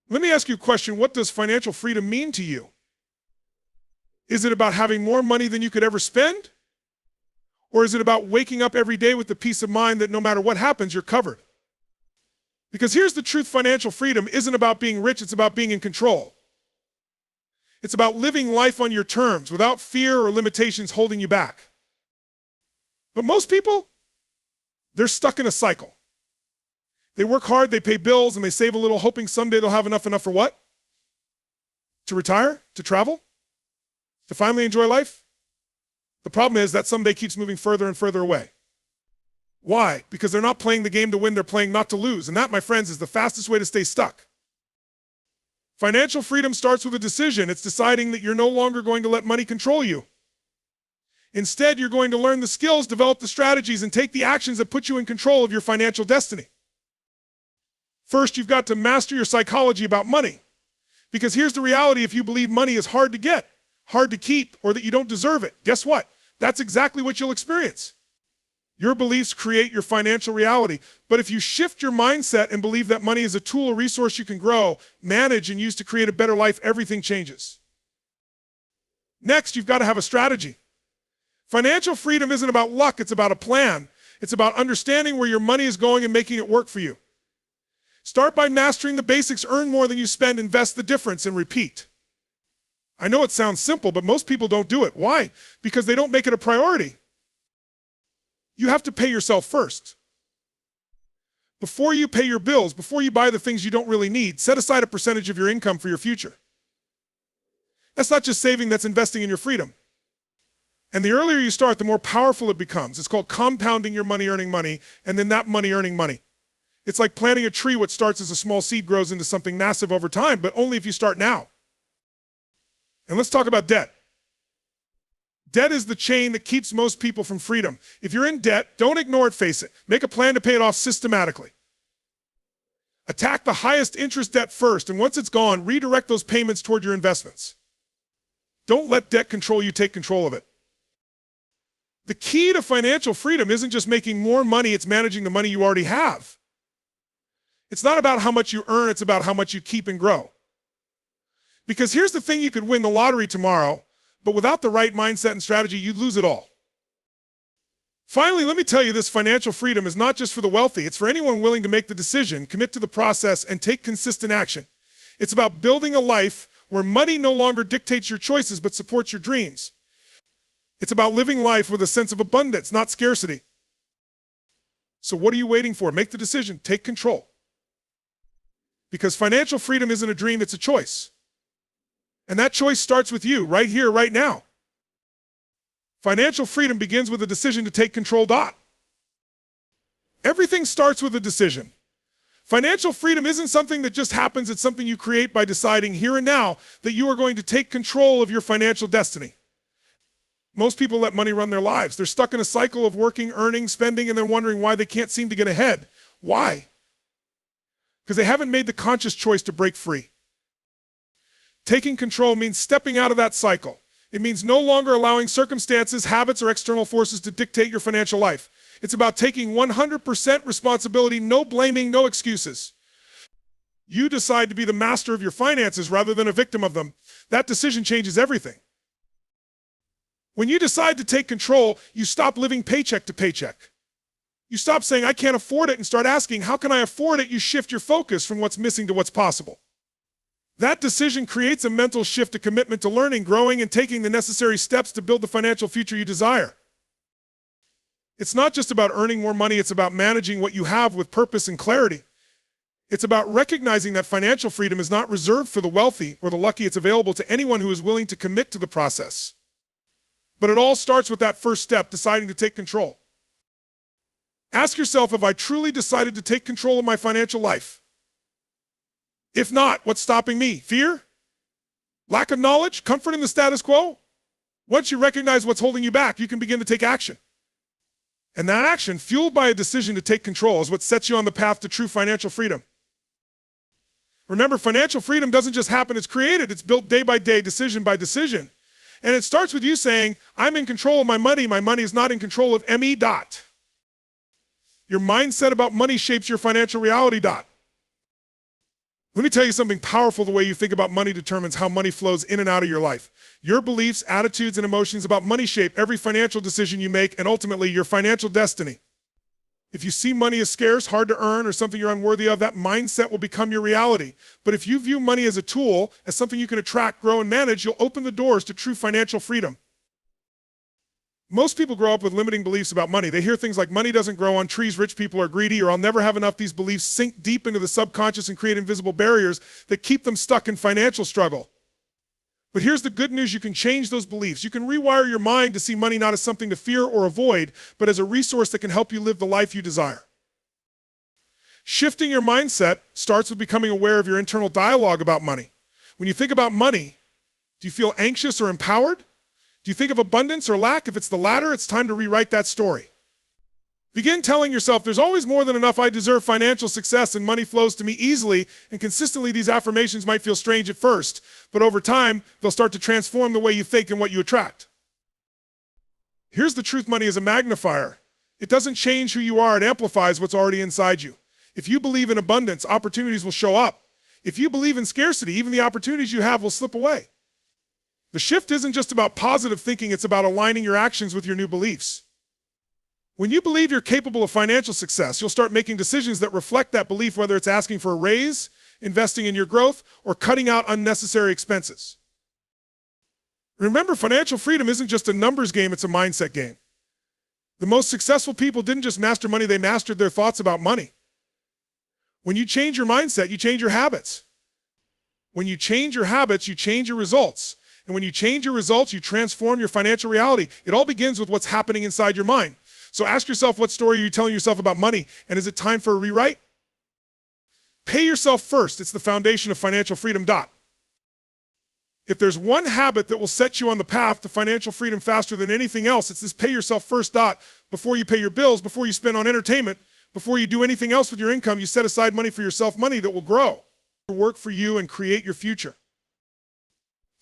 Let me ask you a question. What does financial freedom mean to you? Is it about having more money than you could ever spend? Or is it about waking up every day with the peace of mind that no matter what happens, you're covered? Because here's the truth, financial freedom isn't about being rich, it's about being in control. It's about living life on your terms without fear or limitations holding you back. But most people, they're stuck in a cycle. They work hard, they pay bills, and they save a little, hoping someday they'll have enough for what? To retire? To travel? To finally enjoy life? The problem is that someday keeps moving further and further away. Why? Because they're not playing the game to win, they're playing not to lose. And that, my friends, is the fastest way to stay stuck. Financial freedom starts with a decision. It's deciding that you're no longer going to let money control you. Instead, you're going to learn the skills, develop the strategies, and take the actions that put you in control of your financial destiny. First, you've got to master your psychology about money. Because here's the reality: if you believe money is hard to get, hard to keep, or that you don't deserve it, guess what? That's exactly what you'll experience. Your beliefs create your financial reality. But if you shift your mindset and believe that money is a tool or resource you can grow, manage, and use to create a better life, everything changes. Next, you've got to have a strategy. Financial freedom isn't about luck, it's about a plan. It's about understanding where your money is going and making it work for you. Start by mastering the basics: earn more than you spend, invest the difference, and repeat. I know it sounds simple, but most people don't do it. Why? Because they don't make it a priority. You have to pay yourself first. Before you pay your bills, before you buy the things you don't really need, set aside a percentage of your income for your future. That's not just saving, that's investing in your freedom. And the earlier you start, the more powerful it becomes. It's called compounding your money, earning money, and then that money earning money. It's like planting a tree. What starts as a small seed grows into something massive over time, but only if you start now. And let's talk about debt. Debt is the chain that keeps most people from freedom. If you're in debt, don't ignore it, face it. Make a plan to pay it off systematically. Attack the highest interest debt first, and once it's gone, redirect those payments toward your investments. Don't let debt control you, take control of it. The key to financial freedom isn't just making more money, it's managing the money you already have. It's not about how much you earn, it's about how much you keep and grow. Because here's the thing: you could win the lottery tomorrow, but without the right mindset and strategy, you'd lose it all. Finally, let me tell you this: financial freedom is not just for the wealthy, it's for anyone willing to make the decision, commit to the process, and take consistent action. It's about building a life where money no longer dictates your choices, but supports your dreams. It's about living life with a sense of abundance, not scarcity. So what are you waiting for? Make the decision, take control. Because financial freedom isn't a dream, it's a choice. And that choice starts with you, right here, right now. Financial freedom begins with a decision to take control. Everything starts with a decision. Financial freedom isn't something that just happens, it's something you create by deciding here and now that you are going to take control of your financial destiny. Most people let money run their lives. They're stuck in a cycle of working, earning, spending, and then wondering why they can't seem to get ahead. Why? Because they haven't made the conscious choice to break free. Taking control means stepping out of that cycle. It means no longer allowing circumstances, habits, or external forces to dictate your financial life. It's about taking 100% responsibility, no blaming, no excuses. You decide to be the master of your finances rather than a victim of them. That decision changes everything. When you decide to take control, you stop living paycheck to paycheck. You stop saying, I can't afford it, and start asking, how can I afford it? You shift your focus from what's missing to what's possible. That decision creates a mental shift, a commitment to learning, growing, and taking the necessary steps to build the financial future you desire. It's not just about earning more money, it's about managing what you have with purpose and clarity. It's about recognizing that financial freedom is not reserved for the wealthy or the lucky. It's available to anyone who is willing to commit to the process. But it all starts with that first step, deciding to take control. Ask yourself, have I truly decided to take control of my financial life? If not, what's stopping me? Fear? Lack of knowledge? Comfort in the status quo? Once you recognize what's holding you back, you can begin to take action. And that action, fueled by a decision to take control, is what sets you on the path to true financial freedom. Remember, financial freedom doesn't just happen, it's created. It's built day by day, decision by decision. And it starts with you saying, I'm in control of my money is not in control of me. Your mindset about money shapes your financial reality. Let me tell you something powerful. The way you think about money determines how money flows in and out of your life. Your beliefs, attitudes, and emotions about money shape every financial decision you make and ultimately your financial destiny. If you see money as scarce, hard to earn, or something you're unworthy of, that mindset will become your reality. But if you view money as a tool, as something you can attract, grow, and manage, you'll open the doors to true financial freedom. Most people grow up with limiting beliefs about money. They hear things like money doesn't grow on trees, rich people are greedy, or I'll never have enough. These beliefs sink deep into the subconscious and create invisible barriers that keep them stuck in financial struggle. But here's the good news. You can change those beliefs. You can rewire your mind to see money not as something to fear or avoid, but as a resource that can help you live the life you desire. Shifting your mindset starts with becoming aware of your internal dialogue about money. When you think about money, do you feel anxious or empowered? Do you think of abundance or lack? If it's the latter, it's time to rewrite that story. Begin telling yourself, there's always more than enough. I deserve financial success and money flows to me easily and consistently. These affirmations might feel strange at first, but over time, they'll start to transform the way you think and what you attract. Here's the truth. Money is a magnifier. It doesn't change who you are. It amplifies what's already inside you. If you believe in abundance, opportunities will show up. If you believe in scarcity, even the opportunities you have will slip away. The shift isn't just about positive thinking. It's about aligning your actions with your new beliefs. When you believe you're capable of financial success, you'll start making decisions that reflect that belief, whether it's asking for a raise, investing in your growth, or cutting out unnecessary expenses. Remember, financial freedom isn't just a numbers game, it's a mindset game. The most successful people didn't just master money, they mastered their thoughts about money. When you change your mindset, you change your habits. When you change your habits, you change your results. And when you change your results, you transform your financial reality. It all begins with what's happening inside your mind. So ask yourself, what story are you telling yourself about money? And is it time for a rewrite? Pay yourself first. It's the foundation of financial freedom. If there's one habit that will set you on the path to financial freedom faster than anything else, it's this pay yourself first. Before you pay your bills, before you spend on entertainment, before you do anything else with your income, you set aside money for yourself, money that will grow, work for you, and create your future.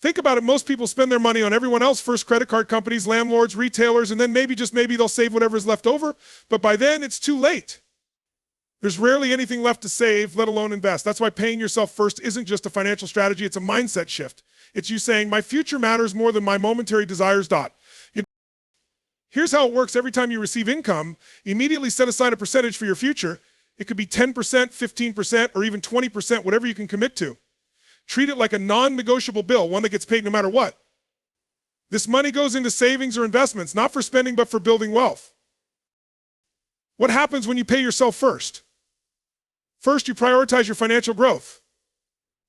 Think about it. Most people spend their money on everyone else first: credit card companies, landlords, retailers, and then maybe, just maybe, they'll save whatever is left over. But by then, it's too late. There's rarely anything left to save, let alone invest. That's why paying yourself first isn't just a financial strategy. It's a mindset shift. It's you saying, my future matters more than my momentary desires. Here's how it works. Every time you receive income, immediately set aside a percentage for your future. It could be 10%, 15%, or even 20%, whatever you can commit to. Treat it like a non-negotiable bill, one that gets paid no matter what. This money goes into savings or investments, not for spending, but for building wealth. What happens when you pay yourself first? First, you prioritize your financial growth.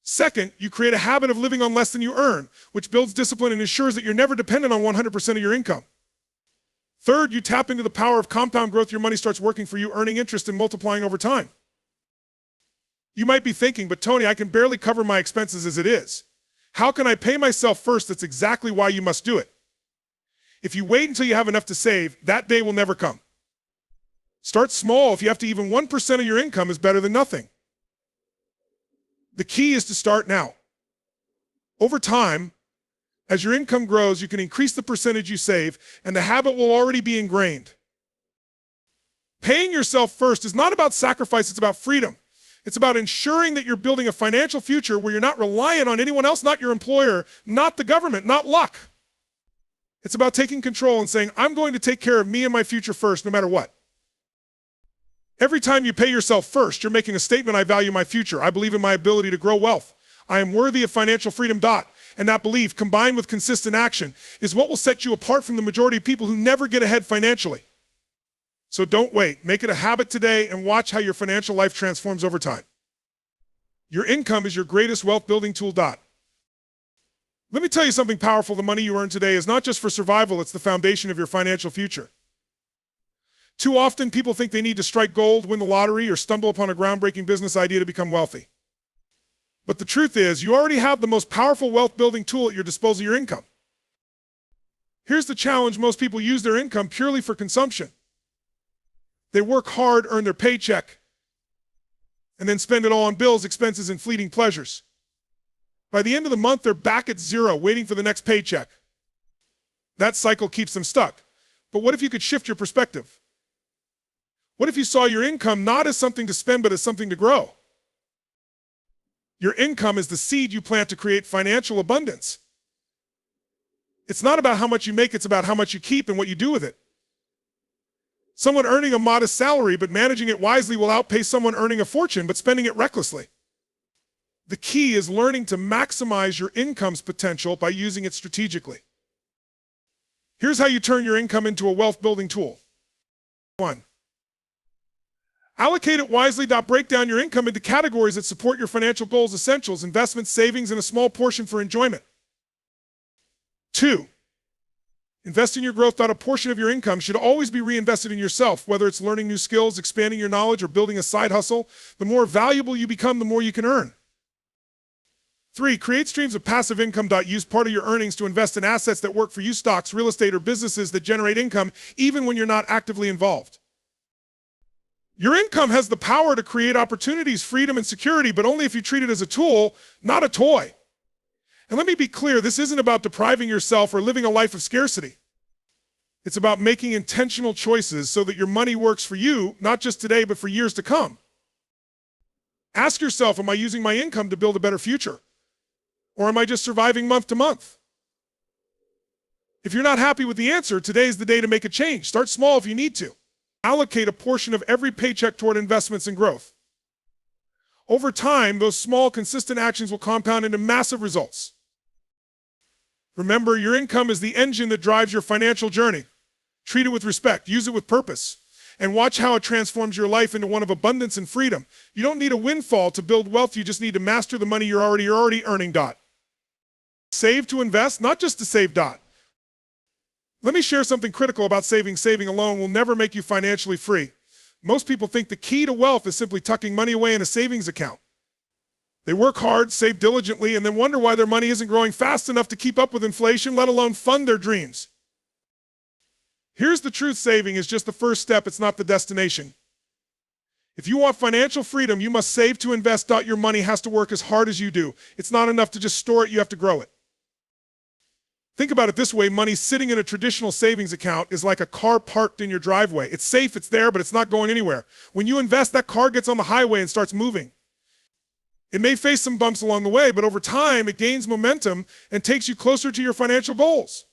Second, you create a habit of living on less than you earn, which builds discipline and ensures that you're never dependent on 100% of your income. Third, you tap into the power of compound growth. Your money starts working for you, earning interest and multiplying over time. You might be thinking, but Tony, I can barely cover my expenses as it is. How can I pay myself first? That's exactly why you must do it. If you wait until you have enough to save, that day will never come. Start small. If you have to, even 1% of your income is better than nothing. The key is to start now. Over time, as your income grows, you can increase the percentage you save, and the habit will already be ingrained. Paying yourself first is not about sacrifice, it's about freedom. It's about ensuring that you're building a financial future where you're not reliant on anyone else, not your employer, not the government, not luck. It's about taking control and saying, I'm going to take care of me and my future first, no matter what. Every time you pay yourself first, you're making a statement: I value my future. I believe in my ability to grow wealth. I am worthy of financial freedom. And that belief, combined with consistent action, is what will set you apart from the majority of people who never get ahead financially. So don't wait. Make it a habit today and watch how your financial life transforms over time. Your income is your greatest wealth building tool. Let me tell you something powerful. The money you earn today is not just for survival, it's the foundation of your financial future. Too often, people think they need to strike gold, win the lottery, or stumble upon a groundbreaking business idea to become wealthy. But the truth is, you already have the most powerful wealth building tool at your disposal: your income. Here's the challenge: most people use their income purely for consumption. They work hard, earn their paycheck, and then spend it all on bills, expenses, and fleeting pleasures. By the end of the month, they're back at zero, waiting for the next paycheck. That cycle keeps them stuck. But what if you could shift your perspective? What if you saw your income not as something to spend, but as something to grow? Your income is the seed you plant to create financial abundance. It's not about how much you make, it's about how much you keep and what you do with it. Someone earning a modest salary but managing it wisely will outpay someone earning a fortune but spending it recklessly. The key is learning to maximize your income's potential by using it strategically. Here's how you turn your income into a wealth-building tool. 1. Allocate it wisely. Break down your income into categories that support your financial goals: essentials, investments, savings, and a small portion for enjoyment. 2. Invest in your growth. A portion of your income should always be reinvested in yourself, whether it's learning new skills, expanding your knowledge, or building a side hustle. The more valuable you become, the more you can earn. 3. Create streams of passive income. Use part of your earnings to invest in assets that work for you: stocks, real estate, or businesses that generate income even when you're not actively involved. Your income has the power to create opportunities, freedom, and security, but only if you treat it as a tool, not a toy. And let me be clear, this isn't about depriving yourself or living a life of scarcity. It's about making intentional choices so that your money works for you, not just today, but for years to come. Ask yourself, am I using my income to build a better future? Or am I just surviving month to month? If you're not happy with the answer, today's the day to make a change. Start small if you need to. Allocate a portion of every paycheck toward investments and growth. Over time, those small, consistent actions will compound into massive results. Remember, your income is the engine that drives your financial journey. Treat it with respect, use it with purpose, and watch how it transforms your life into one of abundance and freedom. You don't need a windfall to build wealth, you just need to master the money you're already earning. Save to invest, not just to save. Let me share something critical about saving. Saving alone will never make you financially free. Most people think the key to wealth is simply tucking money away in a savings account. They work hard, save diligently, and then wonder why their money isn't growing fast enough to keep up with inflation, let alone fund their dreams. Here's the truth: saving is just the first step, it's not the destination. If you want financial freedom, you must save to invest. Your money has to work as hard as you do. It's not enough to just store it, you have to grow it. Think about it this way: money sitting in a traditional savings account is like a car parked in your driveway. It's safe, it's there, but it's not going anywhere. When you invest, that car gets on the highway and starts moving. It may face some bumps along the way, but over time, it gains momentum and takes you closer to your financial goals.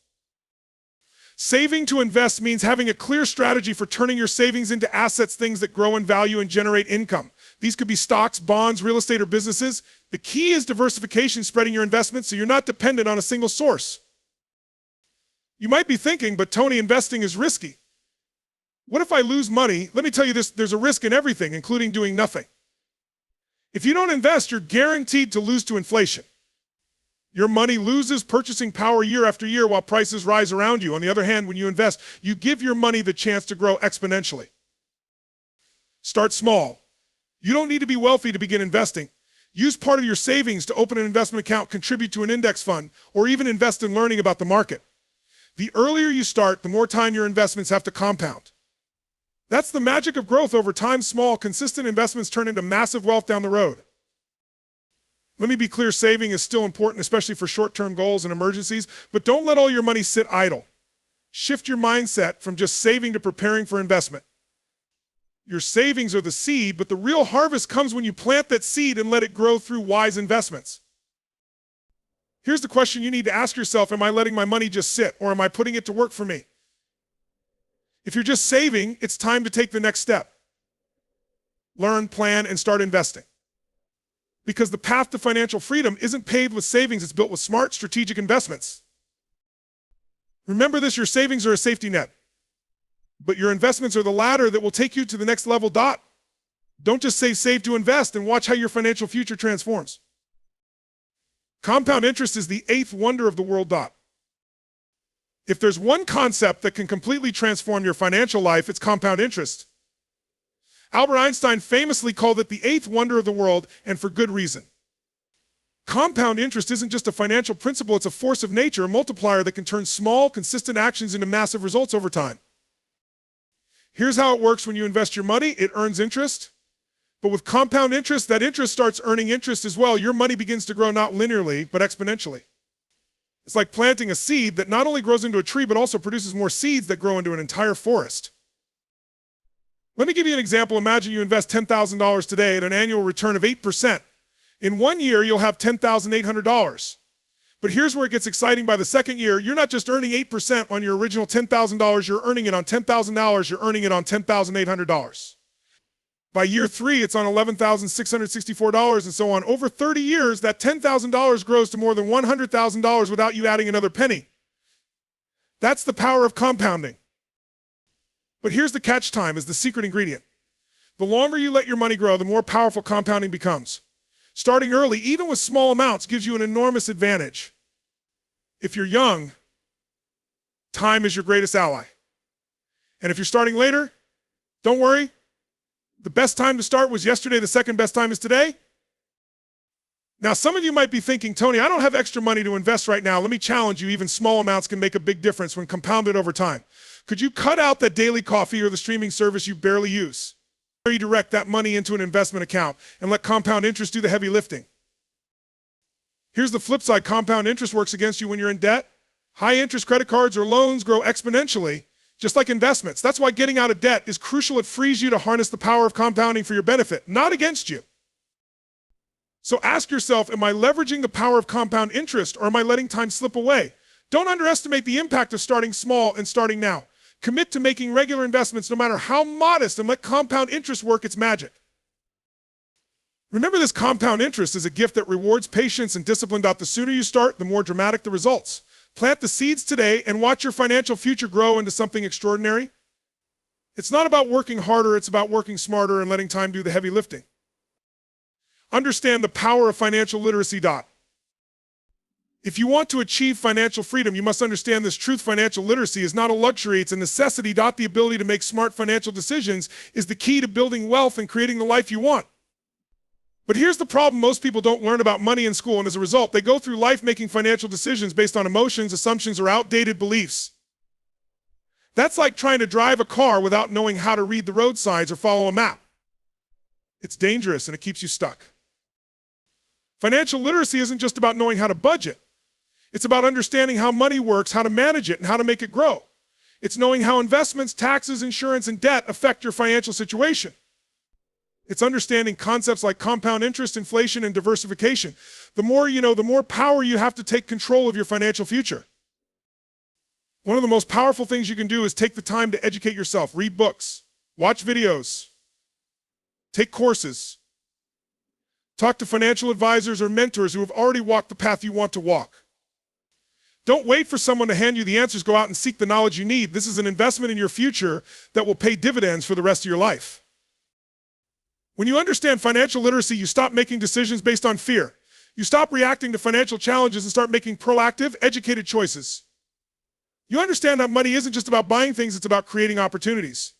Saving to invest means having a clear strategy for turning your savings into assets, things that grow in value and generate income. These could be stocks, bonds, real estate, or businesses. The key is diversification, spreading your investments so you're not dependent on a single source. You might be thinking, but Tony, investing is risky. What if I lose money? Let me tell you this, there's a risk in everything, including doing nothing. If you don't invest, you're guaranteed to lose to inflation. Your money loses purchasing power year after year while prices rise around you. On the other hand, when you invest, you give your money the chance to grow exponentially. Start small. You don't need to be wealthy to begin investing. Use part of your savings to open an investment account, contribute to an index fund, or even invest in learning about the market. The earlier you start, the more time your investments have to compound. That's the magic of growth. Over time, small, consistent investments turn into massive wealth down the road. Let me be clear, saving is still important, especially for short-term goals and emergencies, but don't let all your money sit idle. Shift your mindset from just saving to preparing for investment. Your savings are the seed, but the real harvest comes when you plant that seed and let it grow through wise investments. Here's the question you need to ask yourself: am I letting my money just sit, or am I putting it to work for me? If you're just saving, it's time to take the next step. Learn, plan, and start investing. Because the path to financial freedom isn't paved with savings, it's built with smart, strategic investments. Remember this: your savings are a safety net, but your investments are the ladder that will take you to the next level. Don't just say save to invest, and watch how your financial future transforms. Compound interest is the eighth wonder of the world. If there's one concept that can completely transform your financial life, it's compound interest. Albert Einstein famously called it the eighth wonder of the world, and for good reason. Compound interest isn't just a financial principle, it's a force of nature, a multiplier that can turn small, consistent actions into massive results over time. Here's how it works: when you invest your money, it earns interest. But with compound interest, that interest starts earning interest as well. Your money begins to grow not linearly, but exponentially. It's like planting a seed that not only grows into a tree, but also produces more seeds that grow into an entire forest. Let me give you an example. Imagine you invest $10,000 today at an annual return of 8%. In 1 year, you'll have $10,800. But here's where it gets exciting. By the second year, you're not just earning 8% on your original $10,000, you're earning it on $10,000, you're earning it on $10,800. By year 3, it's on $11,664 and so on. Over 30 years, that $10,000 grows to more than $100,000 without you adding another penny. That's the power of compounding. But here's the catch time, is the secret ingredient. The longer you let your money grow, the more powerful compounding becomes. Starting early, even with small amounts, gives you an enormous advantage. If you're young, time is your greatest ally. And if you're starting later, don't worry. The best time to start was yesterday. The second best time is today. Now, some of you might be thinking, Tony, I don't have extra money to invest right now. Let me challenge you. Even small amounts can make a big difference when compounded over time. Could you cut out that daily coffee or the streaming service you barely use? Or you direct that money into an investment account and let compound interest do the heavy lifting? Here's the flip side. Compound interest works against you when you're in debt. High interest credit cards or loans grow exponentially, just like investments. That's why getting out of debt is crucial. It frees you to harness the power of compounding for your benefit, not against you. So ask yourself, am I leveraging the power of compound interest, or am I letting time slip away? Don't underestimate the impact of starting small and starting now. Commit to making regular investments, no matter how modest, and let compound interest work its magic. Remember, this compound interest is a gift that rewards patience and discipline. The sooner you start, the more dramatic the results. Plant the seeds today and watch your financial future grow into something extraordinary. It's not about working harder, it's about working smarter and letting time do the heavy lifting. Understand the power of financial literacy. If you want to achieve financial freedom, you must understand this truth. Financial literacy is not a luxury, it's a necessity. The ability to make smart financial decisions is the key to building wealth and creating the life you want. But here's the problem. Most people don't learn about money in school, and as a result, they go through life making financial decisions based on emotions, assumptions, or outdated beliefs. That's like trying to drive a car without knowing how to read the road signs or follow a map. It's dangerous and it keeps you stuck. Financial literacy isn't just about knowing how to budget. It's about understanding how money works, how to manage it, and how to make it grow. It's knowing how investments, taxes, insurance, and debt affect your financial situation. It's understanding concepts like compound interest, inflation, and diversification. The more you know, the more power you have to take control of your financial future. One of the most powerful things you can do is take the time to educate yourself. Read books, watch videos, take courses, talk to financial advisors or mentors who have already walked the path you want to walk. Don't wait for someone to hand you the answers. Go out and seek the knowledge you need. This is an investment in your future that will pay dividends for the rest of your life. When you understand financial literacy, you stop making decisions based on fear. You stop reacting to financial challenges and start making proactive, educated choices. You understand that money isn't just about buying things, it's about creating opportunities.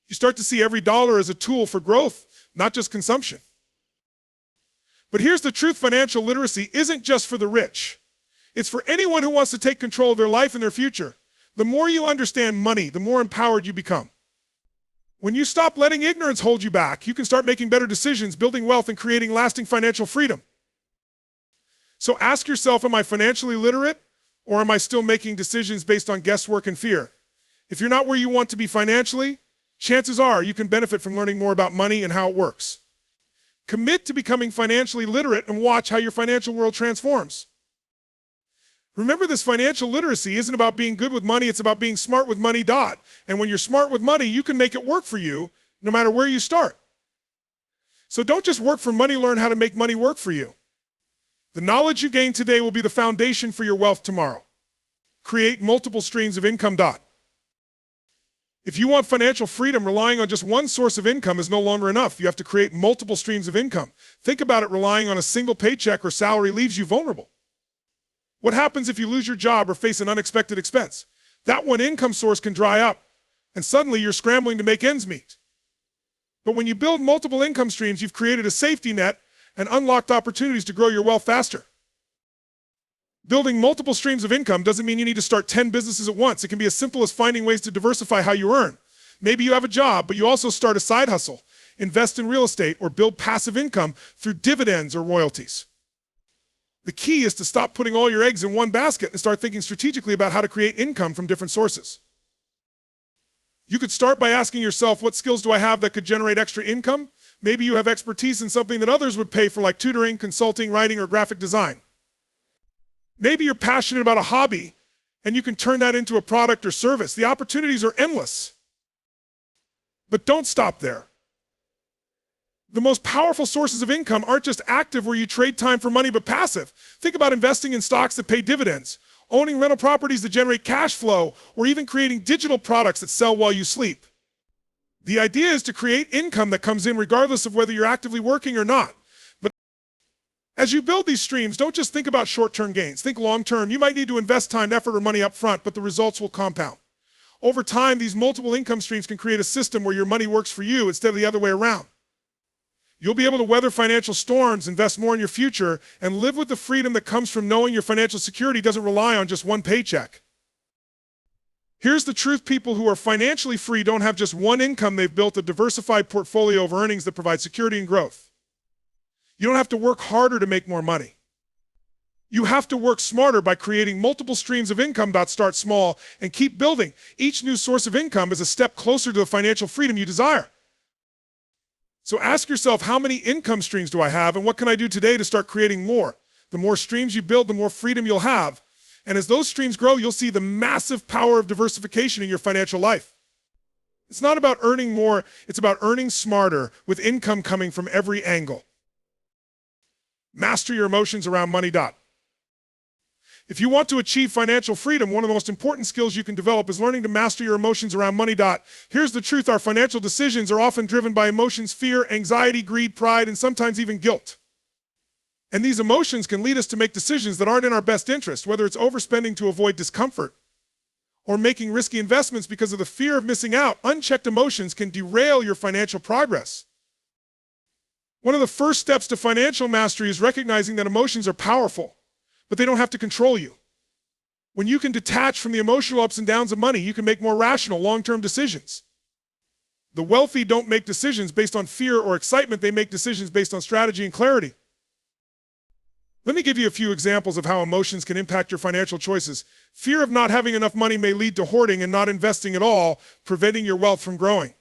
You start to see every dollar as a tool for growth, not just consumption. But here's the truth. Financial literacy isn't just for the rich. It's for anyone who wants to take control of their life and their future. The more you understand money, the more empowered you become. When you stop letting ignorance hold you back, you can start making better decisions, building wealth, and creating lasting financial freedom. So ask yourself, am I financially literate, or am I still making decisions based on guesswork and fear? If you're not where you want to be financially, chances are you can benefit from learning more about money and how it works. Commit to becoming financially literate and watch how your financial world transforms. Remember, this financial literacy isn't about being good with money, it's about being smart with money. And when you're smart with money, you can make it work for you no matter where you start. So don't just work for money, learn how to make money work for you. The knowledge you gain today will be the foundation for your wealth tomorrow. Create multiple streams of income. If you want financial freedom, relying on just one source of income is no longer enough. You have to create multiple streams of income. Think about it. Relying on a single paycheck or salary leaves you vulnerable. What happens if you lose your job or face an unexpected expense? That one income source can dry up, and suddenly you're scrambling to make ends meet. But when you build multiple income streams, you've created a safety net and unlocked opportunities to grow your wealth faster. Building multiple streams of income doesn't mean you need to start 10 businesses at once. It can be as simple as finding ways to diversify how you earn. Maybe you have a job, but you also start a side hustle, invest in real estate, or build passive income through dividends or royalties. The key is to stop putting all your eggs in one basket and start thinking strategically about how to create income from different sources. You could start by asking yourself, what skills do I have that could generate extra income? Maybe you have expertise in something that others would pay for, like tutoring, consulting, writing, or graphic design. Maybe you're passionate about a hobby and you can turn that into a product or service. The opportunities are endless. But don't stop there. The most powerful sources of income aren't just active where you trade time for money, but passive. Think about investing in stocks that pay dividends, owning rental properties that generate cash flow, or even creating digital products that sell while you sleep. The idea is to create income that comes in regardless of whether you're actively working or not. But as you build these streams, don't just think about short-term gains. Think long-term. You might need to invest time, effort, or money up front, but the results will compound. Over time, these multiple income streams can create a system where your money works for you instead of the other way around. You'll be able to weather financial storms, invest more in your future, and live with the freedom that comes from knowing your financial security doesn't rely on just one paycheck. Here's the truth: people who are financially free don't have just one income. They've built a diversified portfolio of earnings that provide security and growth. You don't have to work harder to make more money. You have to work smarter by creating multiple streams of income. Start small and keep building. Each new source of income is a step closer to the financial freedom you desire. So ask yourself, how many income streams do I have, and what can I do today to start creating more? The more streams you build, the more freedom you'll have. And as those streams grow, you'll see the massive power of diversification in your financial life. It's not about earning more, it's about earning smarter with income coming from every angle. Master your emotions around money. If you want to achieve financial freedom, one of the most important skills you can develop is learning to master your emotions around money. Here's the truth: our financial decisions are often driven by emotions: fear, anxiety, greed, pride, and sometimes even guilt. And these emotions can lead us to make decisions that aren't in our best interest, whether it's overspending to avoid discomfort or making risky investments because of the fear of missing out. Unchecked emotions can derail your financial progress. One of the first steps to financial mastery is recognizing that emotions are powerful, but they don't have to control you. When you can detach from the emotional ups and downs of money, you can make more rational, long-term decisions. The wealthy don't make decisions based on fear or excitement. They make decisions based on strategy and clarity. Let me give you a few examples of how emotions can impact your financial choices. Fear of not having enough money may lead to hoarding and not investing at all, preventing your wealth from growing.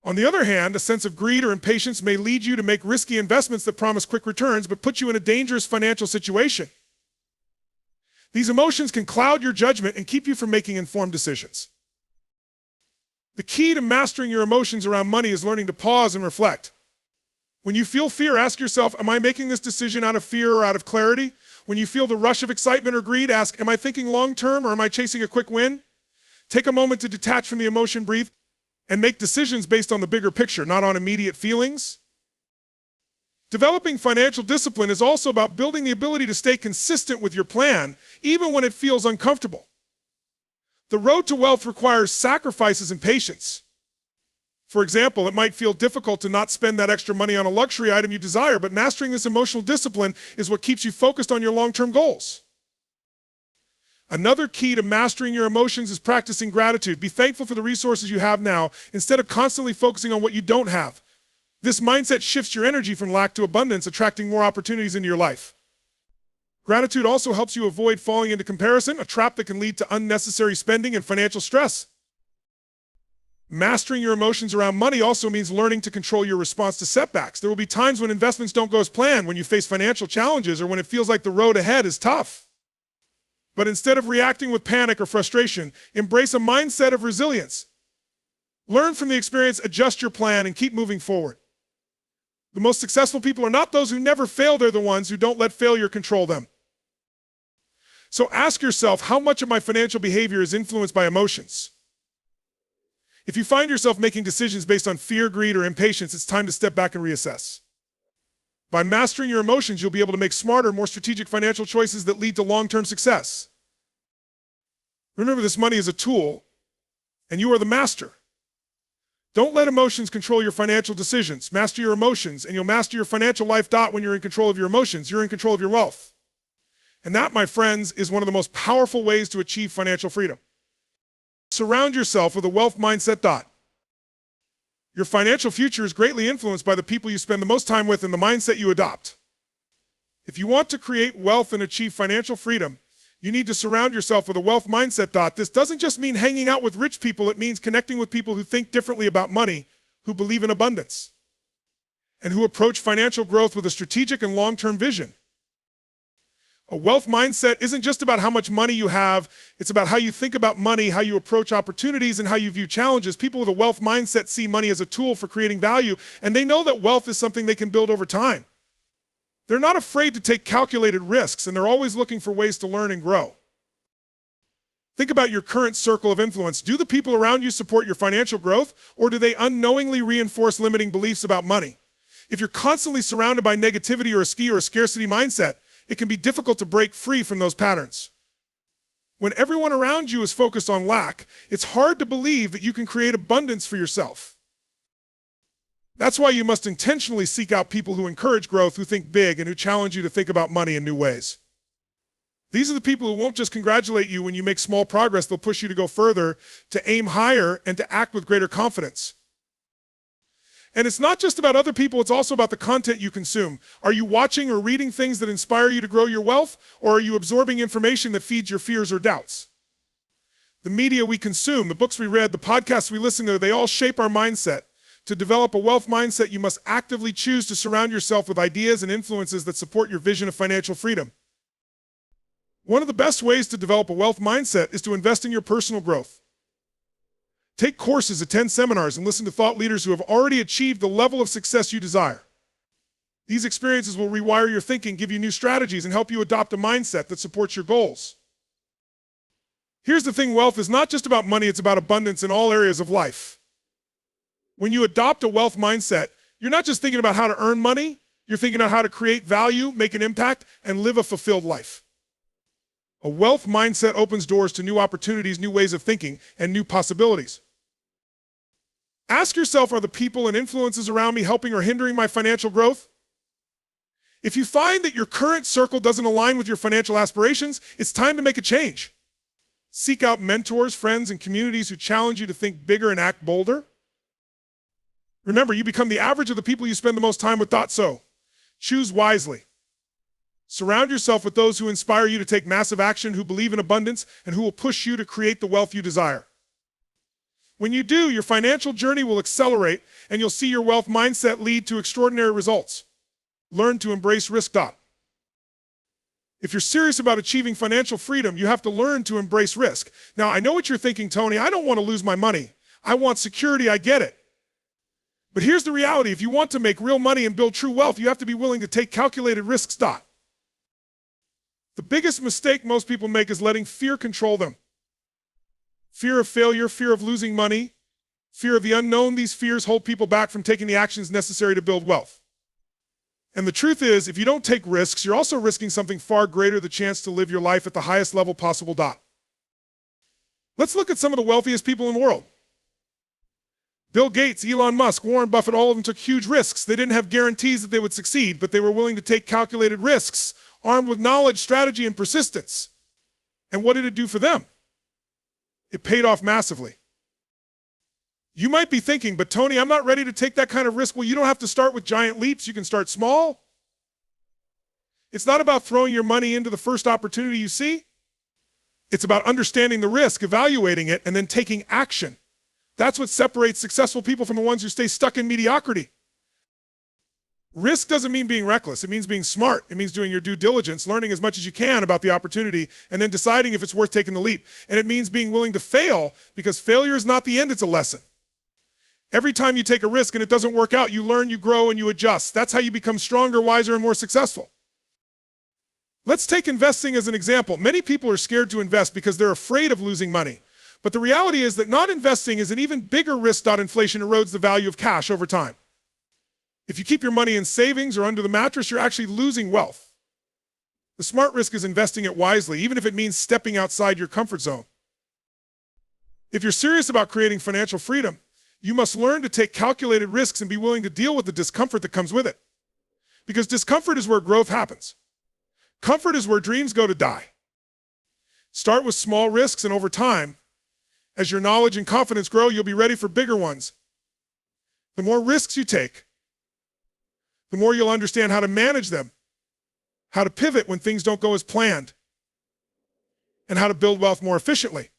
On the other hand, a sense of greed or impatience may lead you to make risky investments that promise quick returns but put you in a dangerous financial situation. These emotions can cloud your judgment and keep you from making informed decisions. The key to mastering your emotions around money is learning to pause and reflect. When you feel fear, ask yourself, am I making this decision out of fear or out of clarity? When you feel the rush of excitement or greed, ask, am I thinking long-term or am I chasing a quick win? Take a moment to detach from the emotion, breathe, and make decisions based on the bigger picture, not on immediate feelings. Developing financial discipline is also about building the ability to stay consistent with your plan, even when it feels uncomfortable. The road to wealth requires sacrifices and patience. For example, it might feel difficult to not spend that extra money on a luxury item you desire, but mastering this emotional discipline is what keeps you focused on your long-term goals. Another key to mastering your emotions is practicing gratitude. Be thankful for the resources you have now, instead of constantly focusing on what you don't have. This mindset shifts your energy from lack to abundance, attracting more opportunities into your life. Gratitude also helps you avoid falling into comparison, a trap that can lead to unnecessary spending and financial stress. Mastering your emotions around money also means learning to control your response to setbacks. There will be times when investments don't go as planned, when you face financial challenges, or when it feels like the road ahead is tough. But instead of reacting with panic or frustration, embrace a mindset of resilience. Learn from the experience, adjust your plan, and keep moving forward. The most successful people are not those who never fail, they're the ones who don't let failure control them. So ask yourself, how much of my financial behavior is influenced by emotions? If you find yourself making decisions based on fear, greed, or impatience, it's time to step back and reassess. By mastering your emotions, you'll be able to make smarter, more strategic financial choices that lead to long-term success. Remember, this money is a tool, and you are the master. Don't let emotions control your financial decisions. Master your emotions, and you'll master your financial life. When you're in control of your emotions, you're in control of your wealth. And that, my friends, is one of the most powerful ways to achieve financial freedom. Surround yourself with a wealth mindset. Your financial future is greatly influenced by the people you spend the most time with and the mindset you adopt. If you want to create wealth and achieve financial freedom, you need to surround yourself with a wealth mindset. This doesn't just mean hanging out with rich people. It means connecting with people who think differently about money, who believe in abundance. and who approach financial growth with a strategic and long-term vision. A wealth mindset isn't just about how much money you have, it's about how you think about money, how you approach opportunities, and how you view challenges. People with a wealth mindset see money as a tool for creating value, and they know that wealth is something they can build over time. They're not afraid to take calculated risks, and they're always looking for ways to learn and grow. Think about your current circle of influence. Do the people around you support your financial growth, or do they unknowingly reinforce limiting beliefs about money? If you're constantly surrounded by negativity or a scarcity mindset, it can be difficult to break free from those patterns. When everyone around you is focused on lack, it's hard to believe that you can create abundance for yourself. That's why you must intentionally seek out people who encourage growth, who think big, and who challenge you to think about money in new ways. These are the people who won't just congratulate you when you make small progress, they'll push you to go further, to aim higher, and to act with greater confidence. And it's not just about other people, it's also about the content you consume. Are you watching or reading things that inspire you to grow your wealth, or are you absorbing information that feeds your fears or doubts? The media we consume, the books we read, the podcasts we listen to, they all shape our mindset. To develop a wealth mindset, you must actively choose to surround yourself with ideas and influences that support your vision of financial freedom. One of the best ways to develop a wealth mindset is to invest in your personal growth. Take courses, attend seminars, and listen to thought leaders who have already achieved the level of success you desire. These experiences will rewire your thinking, give you new strategies, and help you adopt a mindset that supports your goals. Here's the thing, wealth is not just about money, it's about abundance in all areas of life. When you adopt a wealth mindset, you're not just thinking about how to earn money, you're thinking about how to create value, make an impact, and live a fulfilled life. A wealth mindset opens doors to new opportunities, new ways of thinking, and new possibilities. Ask yourself, are the people and influences around me helping or hindering my financial growth? If you find that your current circle doesn't align with your financial aspirations, it's time to make a change. Seek out mentors, friends, and communities who challenge you to think bigger and act bolder. Remember, you become the average of the people you spend the most time with. So, choose wisely. Surround yourself with those who inspire you to take massive action, who believe in abundance, and who will push you to create the wealth you desire. When you do, your financial journey will accelerate, and you'll see your wealth mindset lead to extraordinary results. Learn to embrace risk. If you're serious about achieving financial freedom, you have to learn to embrace risk. Now, I know what you're thinking, Tony. I don't want to lose my money. I want security. I get it. But here's the reality. If you want to make real money and build true wealth, you have to be willing to take calculated risks. The biggest mistake most people make is letting fear control them. Fear of failure, fear of losing money, fear of the unknown. These fears hold people back from taking the actions necessary to build wealth. And the truth is, if you don't take risks, you're also risking something far greater, the chance to live your life at the highest level possible. Let's look at some of the wealthiest people in the world. Bill Gates, Elon Musk, Warren Buffett, all of them took huge risks. They didn't have guarantees that they would succeed, but they were willing to take calculated risks, armed with knowledge, strategy, and persistence. And what did it do for them? It paid off massively. You might be thinking, but Tony, I'm not ready to take that kind of risk. Well, you don't have to start with giant leaps. You can start small. It's not about throwing your money into the first opportunity you see. It's about understanding the risk, evaluating it, and then taking action. That's what separates successful people from the ones who stay stuck in mediocrity. Risk doesn't mean being reckless. It means being smart. It means doing your due diligence, learning as much as you can about the opportunity, and then deciding if it's worth taking the leap. And it means being willing to fail, because failure is not the end, it's a lesson. Every time you take a risk and it doesn't work out, you learn, you grow, and you adjust. That's how you become stronger, wiser, and more successful. Let's take investing as an example. Many people are scared to invest because they're afraid of losing money. But the reality is that not investing is an even bigger risk. Inflation erodes the value of cash over time. If you keep your money in savings or under the mattress, you're actually losing wealth. The smart risk is investing it wisely, even if it means stepping outside your comfort zone. If you're serious about creating financial freedom, you must learn to take calculated risks and be willing to deal with the discomfort that comes with it. Because discomfort is where growth happens. Comfort is where dreams go to die. Start with small risks, and over time, as your knowledge and confidence grow, you'll be ready for bigger ones. The more risks you take, the more you'll understand how to manage them, how to pivot when things don't go as planned, and how to build wealth more efficiently.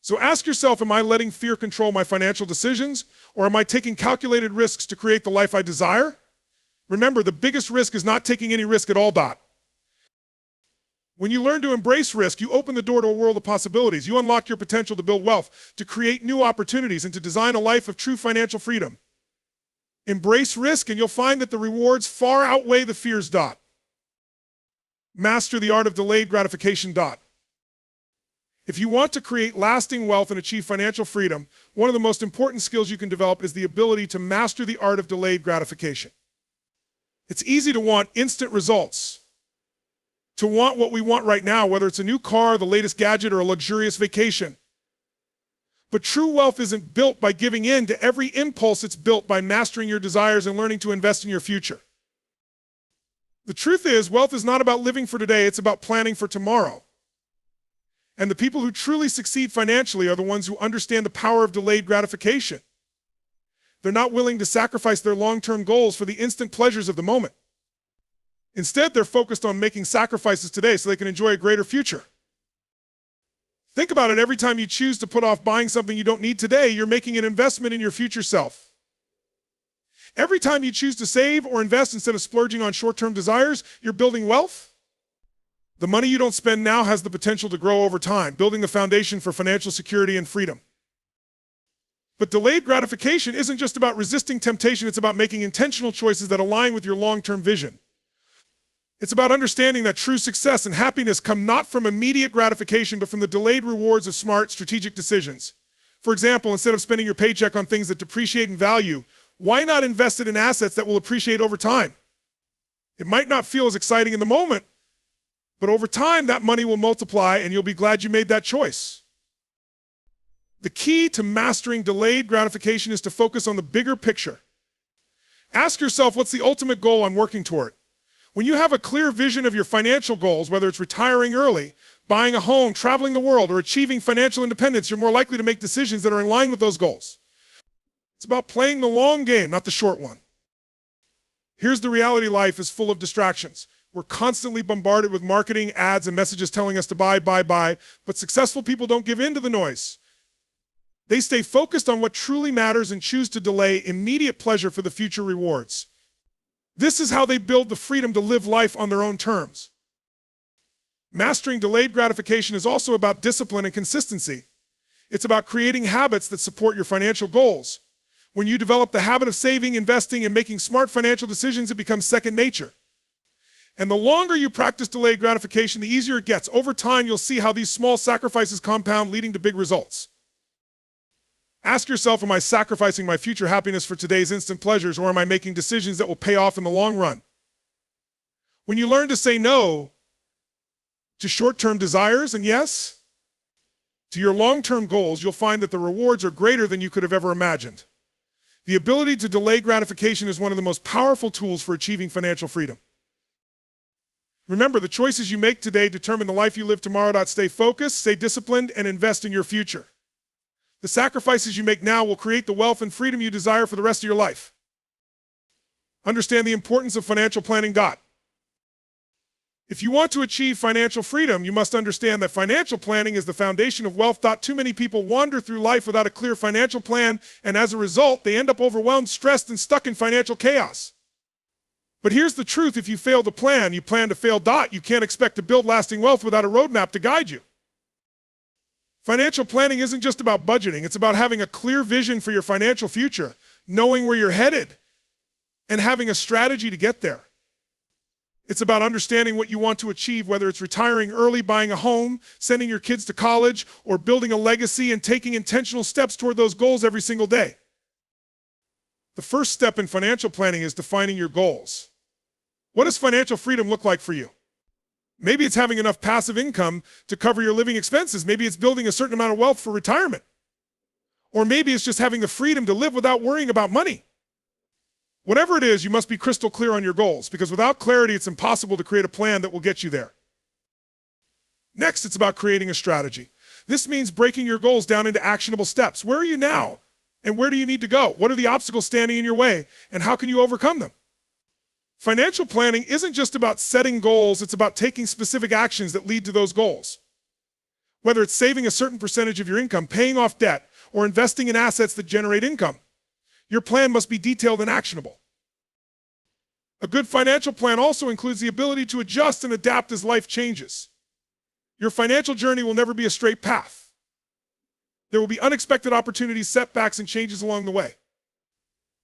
So ask yourself, am I letting fear control my financial decisions, or am I taking calculated risks to create the life I desire? Remember, the biggest risk is not taking any risk at all. When you learn to embrace risk, you open the door to a world of possibilities. You unlock your potential to build wealth, to create new opportunities, and to design a life of true financial freedom. Embrace risk, and you'll find that the rewards far outweigh the fears. Master the art of delayed gratification. If you want to create lasting wealth and achieve financial freedom, one of the most important skills you can develop is the ability to master the art of delayed gratification. It's easy to want instant results, to want what we want right now, whether it's a new car, the latest gadget, or a luxurious vacation. But true wealth isn't built by giving in to every impulse. It's built by mastering your desires and learning to invest in your future. The truth is, wealth is not about living for today, it's about planning for tomorrow. And the people who truly succeed financially are the ones who understand the power of delayed gratification. They're not willing to sacrifice their long-term goals for the instant pleasures of the moment. Instead, they're focused on making sacrifices today so they can enjoy a greater future. Think about it. Every time you choose to put off buying something you don't need today, you're making an investment in your future self. Every time you choose to save or invest instead of splurging on short-term desires, you're building wealth. The money you don't spend now has the potential to grow over time, building the foundation for financial security and freedom. But delayed gratification isn't just about resisting temptation, it's about making intentional choices that align with your long-term vision. It's about understanding that true success and happiness come not from immediate gratification, but from the delayed rewards of smart, strategic decisions. For example, instead of spending your paycheck on things that depreciate in value, why not invest it in assets that will appreciate over time? It might not feel as exciting in the moment, but over time, that money will multiply and you'll be glad you made that choice. The key to mastering delayed gratification is to focus on the bigger picture. Ask yourself, what's the ultimate goal I'm working toward? When you have a clear vision of your financial goals, whether it's retiring early, buying a home, traveling the world, or achieving financial independence, you're more likely to make decisions that are in line with those goals. It's about playing the long game, not the short one. Here's the reality: life is full of distractions. We're constantly bombarded with marketing, ads, and messages telling us to buy, but successful people don't give in to the noise. They stay focused on what truly matters and choose to delay immediate pleasure for the future rewards. This is how they build the freedom to live life on their own terms. Mastering delayed gratification is also about discipline and consistency. It's about creating habits that support your financial goals. When you develop the habit of saving, investing, and making smart financial decisions, it becomes second nature. And the longer you practice delayed gratification, the easier it gets. Over time, you'll see how these small sacrifices compound, leading to big results. Ask yourself, am I sacrificing my future happiness for today's instant pleasures, or am I making decisions that will pay off in the long run? When you learn to say no to short-term desires and yes to your long-term goals, you'll find that the rewards are greater than you could have ever imagined. The ability to delay gratification is one of the most powerful tools for achieving financial freedom. Remember, the choices you make today determine the life you live tomorrow. Stay focused, stay disciplined, and invest in your future. The sacrifices you make now will create the wealth and freedom you desire for the rest of your life. Understand the importance of financial planning. If you want to achieve financial freedom, you must understand that financial planning is the foundation of wealth. Too many people wander through life without a clear financial plan, and as a result, they end up overwhelmed, stressed, and stuck in financial chaos. But here's the truth: if you fail to plan, you plan to fail. You can't expect to build lasting wealth without a roadmap to guide you. Financial planning isn't just about budgeting. It's about having a clear vision for your financial future, knowing where you're headed, and having a strategy to get there. It's about understanding what you want to achieve, whether it's retiring early, buying a home, sending your kids to college, or building a legacy, and taking intentional steps toward those goals every single day. The first step in financial planning is defining your goals. What does financial freedom look like for you? Maybe it's having enough passive income to cover your living expenses. Maybe it's building a certain amount of wealth for retirement. Or maybe it's just having the freedom to live without worrying about money. Whatever it is, you must be crystal clear on your goals, because without clarity, it's impossible to create a plan that will get you there. Next, it's about creating a strategy. This means breaking your goals down into actionable steps. Where are you now? And where do you need to go? What are the obstacles standing in your way? And how can you overcome them? Financial planning isn't just about setting goals, it's about taking specific actions that lead to those goals. Whether it's saving a certain percentage of your income, paying off debt, or investing in assets that generate income, your plan must be detailed and actionable. A good financial plan also includes the ability to adjust and adapt as life changes. Your financial journey will never be a straight path. There will be unexpected opportunities, setbacks, and changes along the way.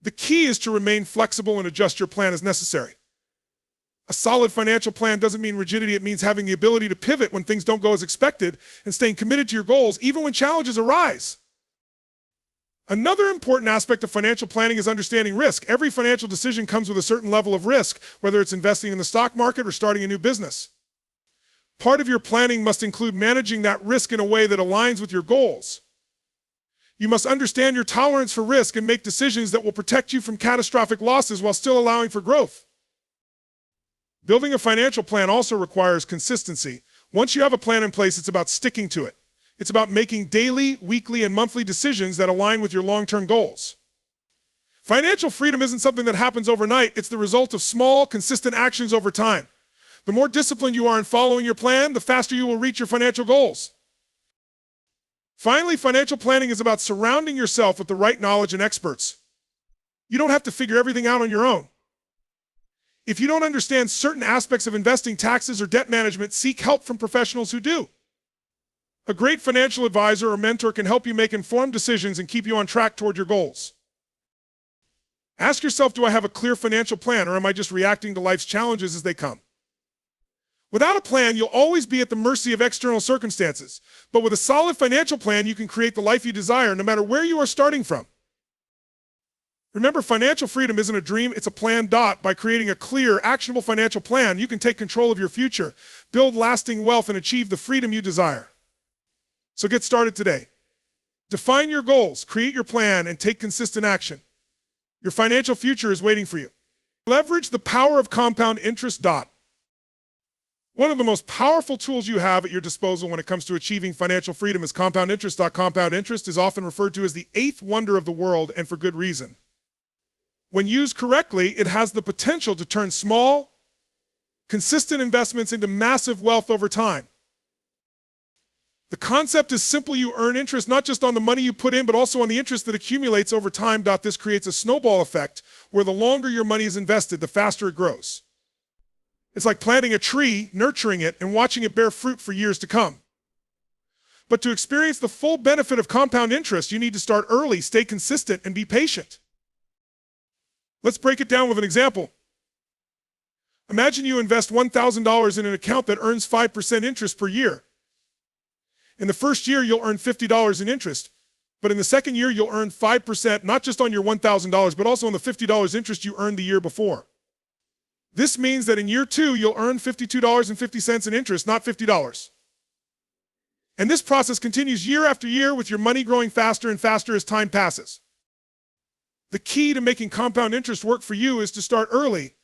The key is to remain flexible and adjust your plan as necessary. A solid financial plan doesn't mean rigidity. It means having the ability to pivot when things don't go as expected and staying committed to your goals even when challenges arise. Another important aspect of financial planning is understanding risk. Every financial decision comes with a certain level of risk, whether it's investing in the stock market or starting a new business. Part of your planning must include managing that risk in a way that aligns with your goals. You must understand your tolerance for risk and make decisions that will protect you from catastrophic losses while still allowing for growth. Building a financial plan also requires consistency. Once you have a plan in place, it's about sticking to it. It's about making daily, weekly, and monthly decisions that align with your long-term goals. Financial freedom isn't something that happens overnight. It's the result of small, consistent actions over time. The more disciplined you are in following your plan, the faster you will reach your financial goals. Finally, financial planning is about surrounding yourself with the right knowledge and experts. You don't have to figure everything out on your own. If you don't understand certain aspects of investing, taxes, or debt management, seek help from professionals who do. A great financial advisor or mentor can help you make informed decisions and keep you on track toward your goals. Ask yourself, do I have a clear financial plan, or am I just reacting to life's challenges as they come? Without a plan, you'll always be at the mercy of external circumstances. But with a solid financial plan, you can create the life you desire no matter where you are starting from. Remember, financial freedom isn't a dream, it's a plan. By creating a clear, actionable financial plan, you can take control of your future, build lasting wealth, and achieve the freedom you desire. So get started today. Define your goals, create your plan, and take consistent action. Your financial future is waiting for you. Leverage the power of compound interest. One of the most powerful tools you have at your disposal when it comes to achieving financial freedom is compound interest. Compound interest is often referred to as the eighth wonder of the world, and for good reason. When used correctly, it has the potential to turn small, consistent investments into massive wealth over time. The concept is simple. You earn interest not just on the money you put in, but also on the interest that accumulates over time. This creates a snowball effect where the longer your money is invested, the faster it grows. It's like planting a tree, nurturing it, and watching it bear fruit for years to come. But to experience the full benefit of compound interest, you need to start early, stay consistent, and be patient. Let's break it down with an example. Imagine you invest $1,000 in an account that earns 5% interest per year. In the first year, you'll earn $50 in interest. But in the second year, you'll earn 5%, not just on your $1,000, but also on the $50 interest you earned the year before. This means that in year 2, you'll earn $52.50 in interest, not $50. And this process continues year after year, with your money growing faster and faster as time passes. The key to making compound interest work for you is to start early.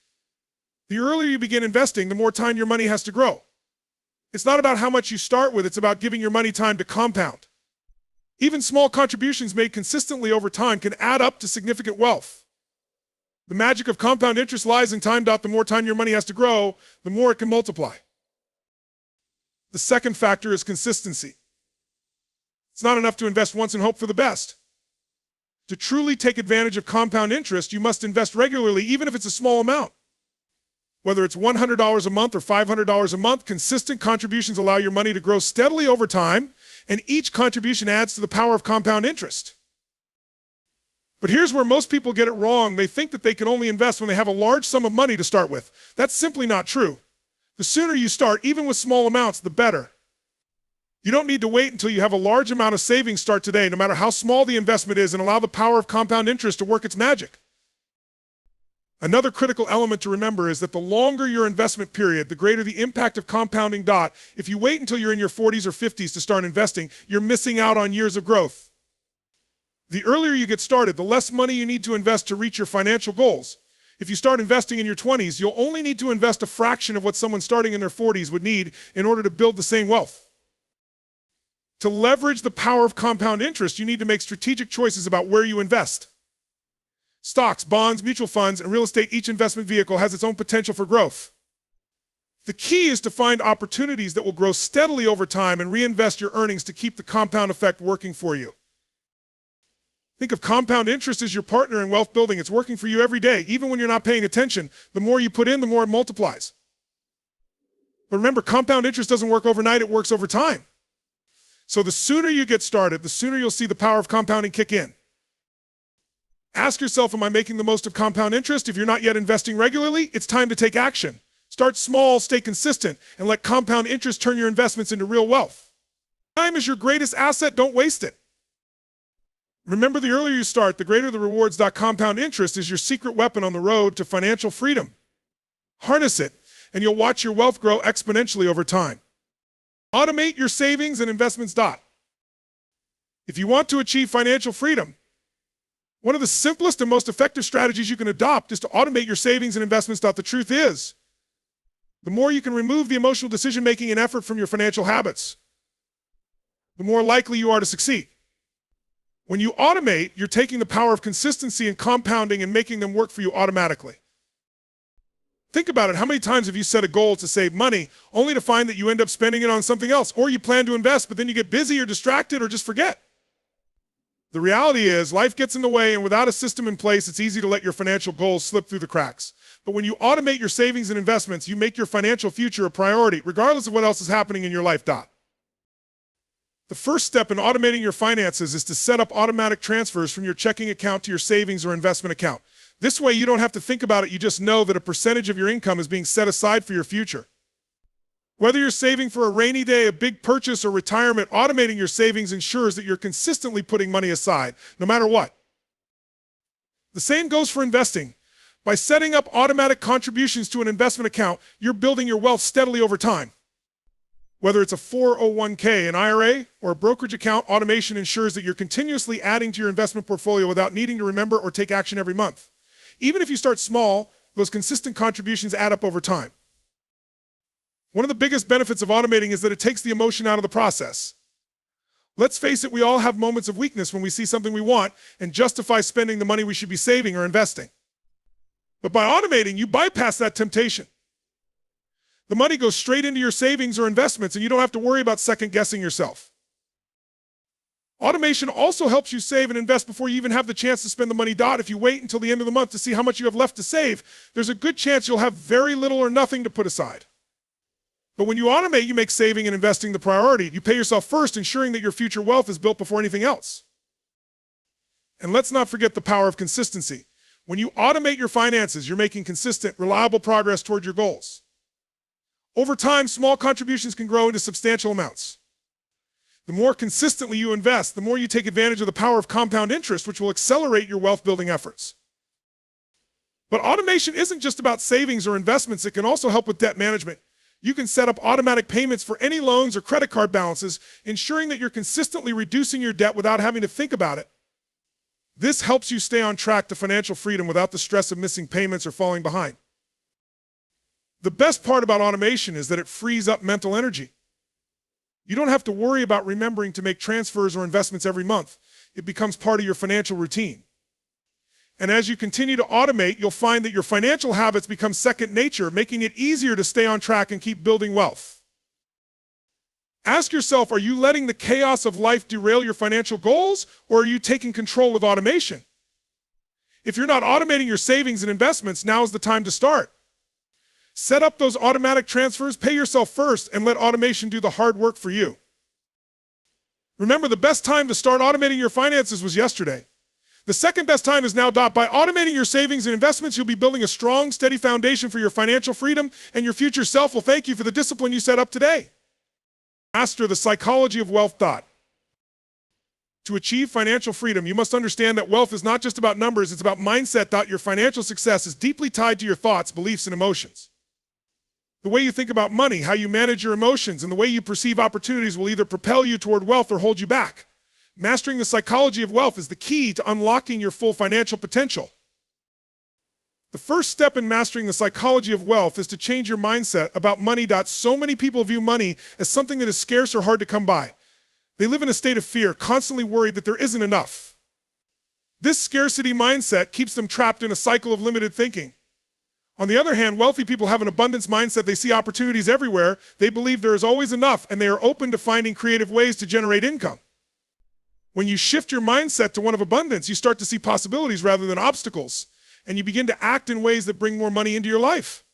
The earlier you begin investing, the more time your money has to grow. It's not about how much you start with, it's about giving your money time to compound. Even small contributions made consistently over time can add up to significant wealth. The magic of compound interest lies in time. The more time your money has to grow, the more it can multiply. The second factor is consistency. It's not enough to invest once and hope for the best. To truly take advantage of compound interest, you must invest regularly, even if it's a small amount. Whether it's $100 a month or $500 a month, consistent contributions allow your money to grow steadily over time, and each contribution adds to the power of compound interest. But here's where most people get it wrong. They think that they can only invest when they have a large sum of money to start with. That's simply not true. The sooner you start, even with small amounts, the better. You don't need to wait until you have a large amount of savings. Start today, no matter how small the investment is, and allow the power of compound interest to work its magic. Another critical element to remember is that the longer your investment period, the greater the impact of compounding. If you wait until you're in your 40s or 50s to start investing, you're missing out on years of growth. The earlier you get started, the less money you need to invest to reach your financial goals. If you start investing in your 20s, you'll only need to invest a fraction of what someone starting in their 40s would need in order to build the same wealth. To leverage the power of compound interest, you need to make strategic choices about where you invest. Stocks, bonds, mutual funds, and real estate, each investment vehicle has its own potential for growth. The key is to find opportunities that will grow steadily over time and reinvest your earnings to keep the compound effect working for you. Think of compound interest as your partner in wealth building. It's working for you every day. Even when you're not paying attention, the more you put in, the more it multiplies. But remember, compound interest doesn't work overnight, it works over time. So the sooner you get started, the sooner you'll see the power of compounding kick in. Ask yourself, am I making the most of compound interest? If you're not yet investing regularly, it's time to take action. Start small, stay consistent, and let compound interest turn your investments into real wealth. Time is your greatest asset, don't waste it. Remember, the earlier you start, the greater the rewards. Compound interest is your secret weapon on the road to financial freedom. Harness it, and you'll watch your wealth grow exponentially over time. Automate your savings and investments. If you want to achieve financial freedom, one of the simplest and most effective strategies you can adopt is to automate your savings and investments. The truth is, the more you can remove the emotional decision-making and effort from your financial habits, the more likely you are to succeed. When you automate, you're taking the power of consistency and compounding and making them work for you automatically. Think about it. How many times have you set a goal to save money only to find that you end up spending it on something else? Or you plan to invest, but then you get busy or distracted or just forget? The reality is, life gets in the way, and without a system in place, it's easy to let your financial goals slip through the cracks. But when you automate your savings and investments, you make your financial future a priority, regardless of what else is happening in your life. The first step in automating your finances is to set up automatic transfers from your checking account to your savings or investment account. This way, you don't have to think about it. You just know that a percentage of your income is being set aside for your future. Whether you're saving for a rainy day, a big purchase, or retirement, automating your savings ensures that you're consistently putting money aside, no matter what. The same goes for investing. By setting up automatic contributions to an investment account, you're building your wealth steadily over time. Whether it's a 401k, an IRA, or a brokerage account, automation ensures that you're continuously adding to your investment portfolio without needing to remember or take action every month. Even if you start small, those consistent contributions add up over time. One of the biggest benefits of automating is that it takes the emotion out of the process. Let's face it, we all have moments of weakness when we see something we want and justify spending the money we should be saving or investing. But by automating, you bypass that temptation. The money goes straight into your savings or investments, and you don't have to worry about second-guessing yourself. Automation also helps you save and invest before you even have the chance to spend the money. If you wait until the end of the month to see how much you have left to save, there's a good chance you'll have very little or nothing to put aside. But when you automate, you make saving and investing the priority. You pay yourself first, ensuring that your future wealth is built before anything else. And let's not forget the power of consistency. When you automate your finances, you're making consistent, reliable progress toward your goals. Over time, small contributions can grow into substantial amounts. The more consistently you invest, the more you take advantage of the power of compound interest, which will accelerate your wealth-building efforts. But automation isn't just about savings or investments. It can also help with debt management. You can set up automatic payments for any loans or credit card balances, ensuring that you're consistently reducing your debt without having to think about it. This helps you stay on track to financial freedom without the stress of missing payments or falling behind. The best part about automation is that it frees up mental energy. You don't have to worry about remembering to make transfers or investments every month. It becomes part of your financial routine. And as you continue to automate, you'll find that your financial habits become second nature, making it easier to stay on track and keep building wealth. Ask yourself, are you letting the chaos of life derail your financial goals, or are you taking control with automation? If you're not automating your savings and investments, now is the time to start. Set up those automatic transfers, pay yourself first, and let automation do the hard work for you. Remember, the best time to start automating your finances was yesterday. The second best time is now. By automating your savings and investments, you'll be building a strong, steady foundation for your financial freedom, and your future self will thank you for the discipline you set up today. Master the psychology of wealth. To achieve financial freedom, you must understand that wealth is not just about numbers, it's about mindset. Your financial success is deeply tied to your thoughts, beliefs, and emotions. The way you think about money, how you manage your emotions, and the way you perceive opportunities will either propel you toward wealth or hold you back. Mastering the psychology of wealth is the key to unlocking your full financial potential. The first step in mastering the psychology of wealth is to change your mindset about money. So many people view money as something that is scarce or hard to come by. They live in a state of fear, constantly worried that there isn't enough. This scarcity mindset keeps them trapped in a cycle of limited thinking. On the other hand, wealthy people have an abundance mindset. They see opportunities everywhere. They believe there is always enough, and they are open to finding creative ways to generate income. When you shift your mindset to one of abundance, you start to see possibilities rather than obstacles, and you begin to act in ways that bring more money into your life.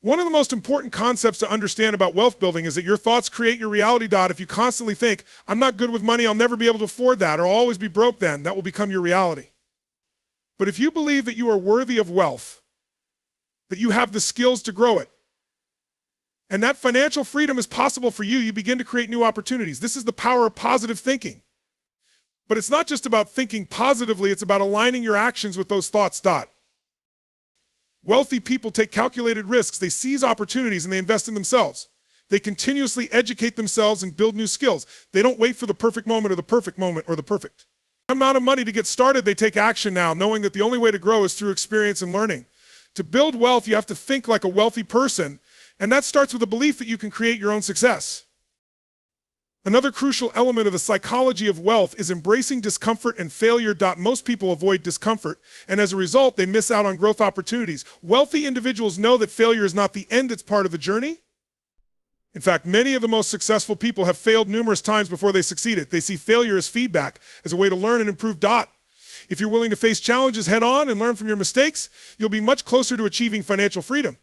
One of the most important concepts to understand about wealth building is that your thoughts create your reality. If you constantly think, I'm not good with money, I'll never be able to afford that, or I'll always be broke, then that will become your reality. But if you believe that you are worthy of wealth, that you have the skills to grow it, and that financial freedom is possible for you, you begin to create new opportunities. This is the power of positive thinking. But it's not just about thinking positively, it's about aligning your actions with those thoughts. Wealthy people take calculated risks, they seize opportunities, and they invest in themselves. They continuously educate themselves and build new skills. They don't wait for the perfect moment or the perfect moment or the perfect amount of money to get started. They take action now, knowing that the only way to grow is through experience and learning. To build wealth, you have to think like a wealthy person, and that starts with a belief that you can create your own success. Another crucial element of the psychology of wealth is embracing discomfort and failure. Most people avoid discomfort, and as a result, they miss out on growth opportunities. Wealthy individuals know that failure is not the end, it's part of the journey. In fact, many of the most successful people have failed numerous times before they succeeded. They see failure as feedback, as a way to learn and improve. If you're willing to face challenges head on and learn from your mistakes, you'll be much closer to achieving financial freedom.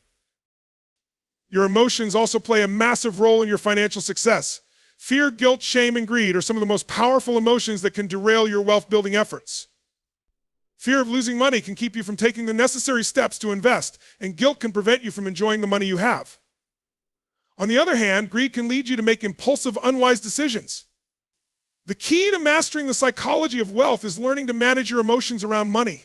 Your emotions also play a massive role in your financial success. Fear, guilt, shame, and greed are some of the most powerful emotions that can derail your wealth-building efforts. Fear of losing money can keep you from taking the necessary steps to invest, and guilt can prevent you from enjoying the money you have. On the other hand, greed can lead you to make impulsive, unwise decisions. The key to mastering the psychology of wealth is learning to manage your emotions around money.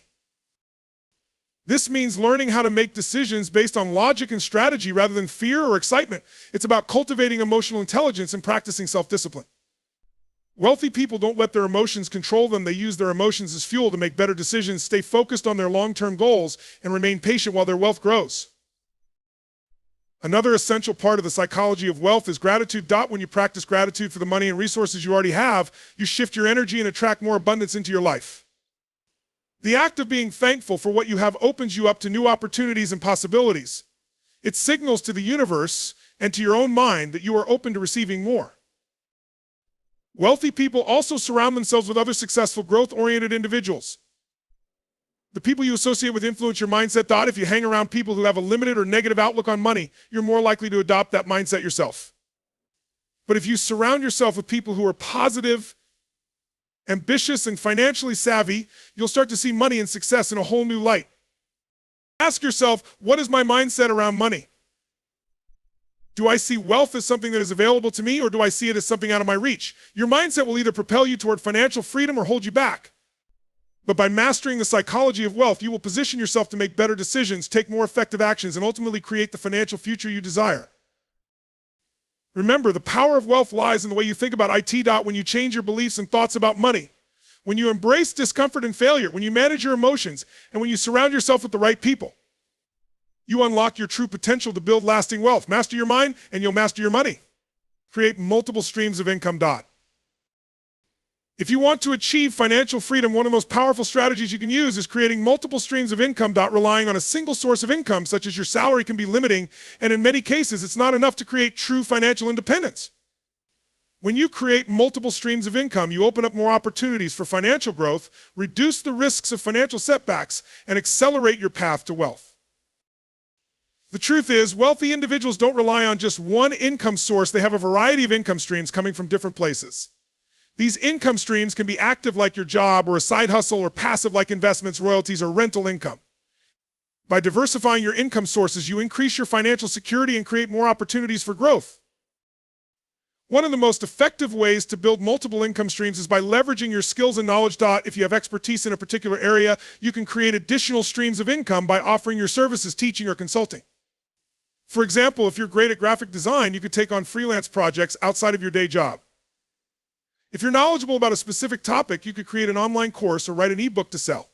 This means learning how to make decisions based on logic and strategy rather than fear or excitement. It's about cultivating emotional intelligence and practicing self-discipline. Wealthy people don't let their emotions control them. They use their emotions as fuel to make better decisions, stay focused on their long-term goals, and remain patient while their wealth grows. Another essential part of the psychology of wealth is gratitude. When you practice gratitude for the money and resources you already have, you shift your energy and attract more abundance into your life. The act of being thankful for what you have opens you up to new opportunities and possibilities. It signals to the universe and to your own mind that you are open to receiving more. Wealthy people also surround themselves with other successful, growth-oriented individuals. The people you associate with influence your mindset. If you hang around people who have a limited or negative outlook on money, you're more likely to adopt that mindset yourself. But if you surround yourself with people who are positive, ambitious, and financially savvy, you'll start to see money and success in a whole new light. Ask yourself, what is my mindset around money? Do I see wealth as something that is available to me, or do I see it as something out of my reach? Your mindset will either propel you toward financial freedom or hold you back. But by mastering the psychology of wealth, you will position yourself to make better decisions, take more effective actions, and ultimately create the financial future you desire. Remember, the power of wealth lies in the way you think about it. When you change your beliefs and thoughts about money, when you embrace discomfort and failure, when you manage your emotions, and when you surround yourself with the right people, you unlock your true potential to build lasting wealth. Master your mind, and you'll master your money. Create multiple streams of income. If you want to achieve financial freedom, one of the most powerful strategies you can use is creating multiple streams of income. Relying on a single source of income, such as your salary, can be limiting, and in many cases, it's not enough to create true financial independence. When you create multiple streams of income, you open up more opportunities for financial growth, reduce the risks of financial setbacks, and accelerate your path to wealth. The truth is, wealthy individuals don't rely on just one income source. They have a variety of income streams coming from different places. These income streams can be active like your job, or a side hustle, or passive like investments, royalties, or rental income. By diversifying your income sources, you increase your financial security and create more opportunities for growth. One of the most effective ways to build multiple income streams is by leveraging your skills and knowledge. If you have expertise in a particular area, you can create additional streams of income by offering your services, teaching, or consulting. For example, if you're great at graphic design, you could take on freelance projects outside of your day job. If you're knowledgeable about a specific topic, you could create an online course or write an ebook to sell.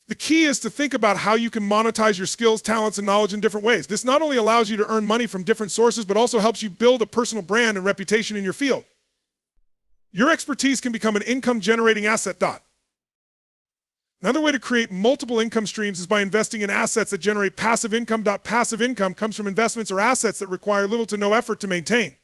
The key is to think about how you can monetize your skills, talents, and knowledge in different ways. This not only allows you to earn money from different sources, but also helps you build a personal brand and reputation in your field. Your expertise can become an income-generating asset. Another way to create multiple income streams is by investing in assets that generate passive income. Passive income comes from investments or assets that require little to no effort to maintain.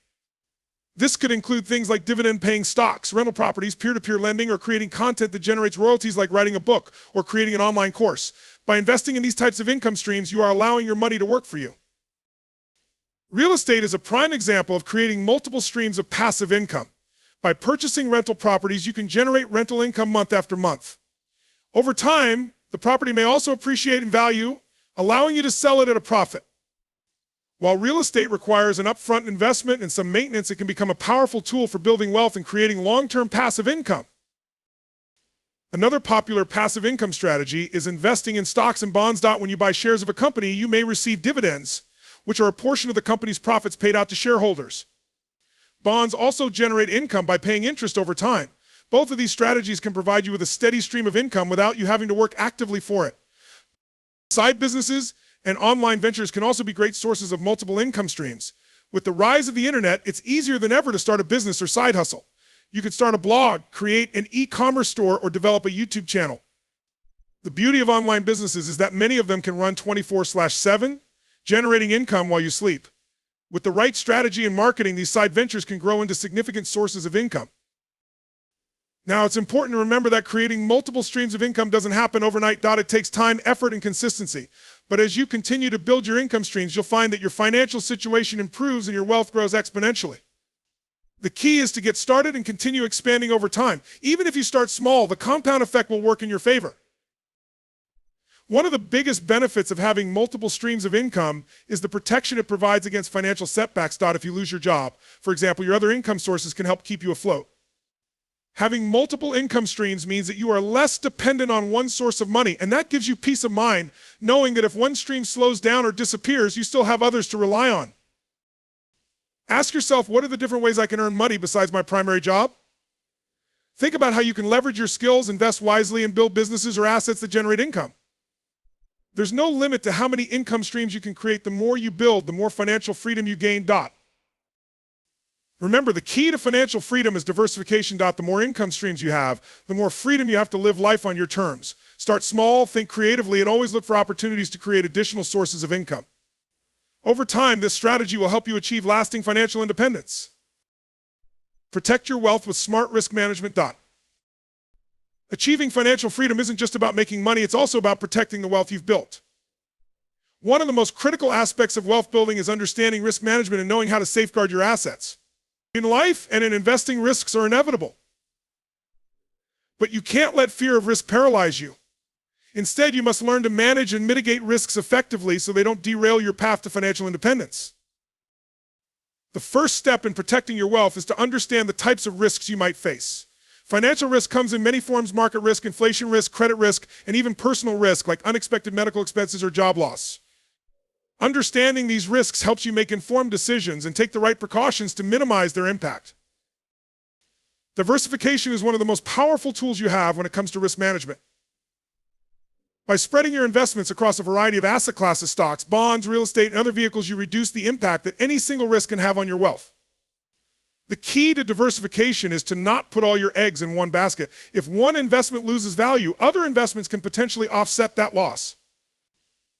This could include things like dividend-paying stocks, rental properties, peer-to-peer lending, or creating content that generates royalties like writing a book or creating an online course. By investing in these types of income streams, you are allowing your money to work for you. Real estate is a prime example of creating multiple streams of passive income. By purchasing rental properties, you can generate rental income month after month. Over time, the property may also appreciate in value, allowing you to sell it at a profit. While real estate requires an upfront investment and some maintenance, it can become a powerful tool for building wealth and creating long-term passive income. Another popular passive income strategy is investing in stocks and bonds. When you buy shares of a company, you may receive dividends, which are a portion of the company's profits paid out to shareholders. Bonds also generate income by paying interest over time. Both of these strategies can provide you with a steady stream of income without you having to work actively for it. Side businesses and online ventures can also be great sources of multiple income streams. With the rise of the internet, it's easier than ever to start a business or side hustle. You could start a blog, create an e-commerce store, or develop a YouTube channel. The beauty of online businesses is that many of them can run 24/7, generating income while you sleep. With the right strategy and marketing, these side ventures can grow into significant sources of income. Now, it's important to remember that creating multiple streams of income doesn't happen overnight. It takes time, effort, and consistency. But as you continue to build your income streams, you'll find that your financial situation improves and your wealth grows exponentially. The key is to get started and continue expanding over time. Even if you start small, the compound effect will work in your favor. One of the biggest benefits of having multiple streams of income is the protection it provides against financial setbacks. If you lose your job, for example, your other income sources can help keep you afloat. Having multiple income streams means that you are less dependent on one source of money, and that gives you peace of mind, knowing that if one stream slows down or disappears, you still have others to rely on. Ask yourself, what are the different ways I can earn money besides my primary job? Think about how you can leverage your skills, invest wisely, and build businesses or assets that generate income. There's no limit to how many income streams you can create. The more you build, the more financial freedom you gain. Remember, the key to financial freedom is diversification. The more income streams you have, the more freedom you have to live life on your terms. Start small, think creatively, and always look for opportunities to create additional sources of income. Over time, this strategy will help you achieve lasting financial independence. Protect your wealth with smart risk management. Achieving financial freedom isn't just about making money, it's also about protecting the wealth you've built. One of the most critical aspects of wealth building is understanding risk management and knowing how to safeguard your assets. In life and in investing, risks are inevitable. But you can't let fear of risk paralyze you. Instead, you must learn to manage and mitigate risks effectively so they don't derail your path to financial independence. The first step in protecting your wealth is to understand the types of risks you might face. Financial risk comes in many forms: market risk, inflation risk, credit risk, and even personal risk like unexpected medical expenses or job loss. Understanding these risks helps you make informed decisions and take the right precautions to minimize their impact. Diversification is one of the most powerful tools you have when it comes to risk management. By spreading your investments across a variety of asset classes, stocks, bonds, real estate, and other vehicles, you reduce the impact that any single risk can have on your wealth. The key to diversification is to not put all your eggs in one basket. If one investment loses value, other investments can potentially offset that loss.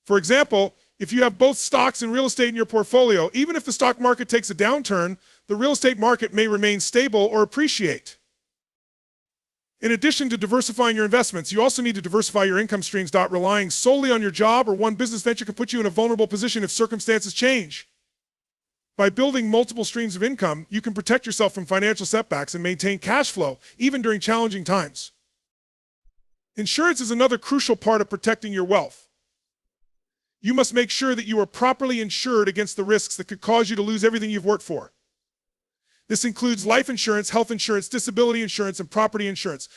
For example, if you have both stocks and real estate in your portfolio, even if the stock market takes a downturn, the real estate market may remain stable or appreciate. In addition to diversifying your investments, you also need to diversify your income streams. Relying solely on your job or one business venture can put you in a vulnerable position if circumstances change. By building multiple streams of income, you can protect yourself from financial setbacks and maintain cash flow, even during challenging times. Insurance is another crucial part of protecting your wealth. You must make sure that you are properly insured against the risks that could cause you to lose everything you've worked for. This includes life insurance, health insurance, disability insurance, and property insurance.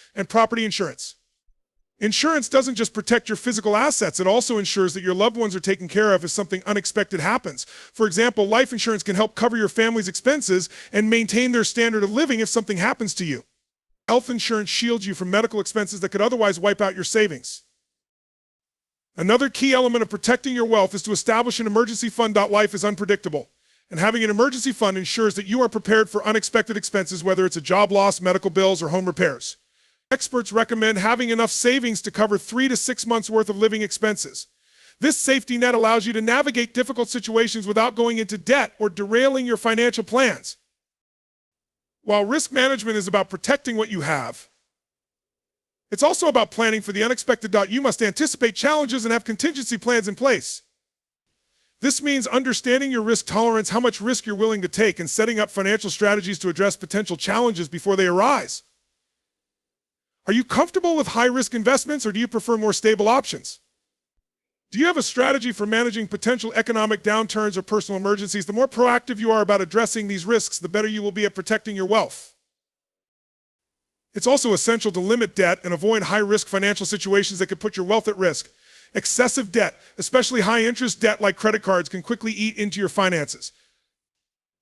Insurance doesn't just protect your physical assets, it also ensures that your loved ones are taken care of if something unexpected happens. For example, life insurance can help cover your family's expenses and maintain their standard of living if something happens to you. Health insurance shields you from medical expenses that could otherwise wipe out your savings. Another key element of protecting your wealth is to establish an emergency fund. Life is unpredictable, and having an emergency fund ensures that you are prepared for unexpected expenses, whether it's a job loss, medical bills, or home repairs. Experts recommend having enough savings to cover 3 to 6 months worth of living expenses. This safety net allows you to navigate difficult situations without going into debt or derailing your financial plans. While risk management is about protecting what you have, it's also about planning for the unexpected. You must anticipate challenges and have contingency plans in place. This means understanding your risk tolerance, how much risk you're willing to take, and setting up financial strategies to address potential challenges before they arise. Are you comfortable with high-risk investments, or do you prefer more stable options? Do you have a strategy for managing potential economic downturns or personal emergencies? The more proactive you are about addressing these risks, the better you will be at protecting your wealth. It's also essential to limit debt and avoid high-risk financial situations that could put your wealth at risk. Excessive debt, especially high-interest debt like credit cards, can quickly eat into your finances.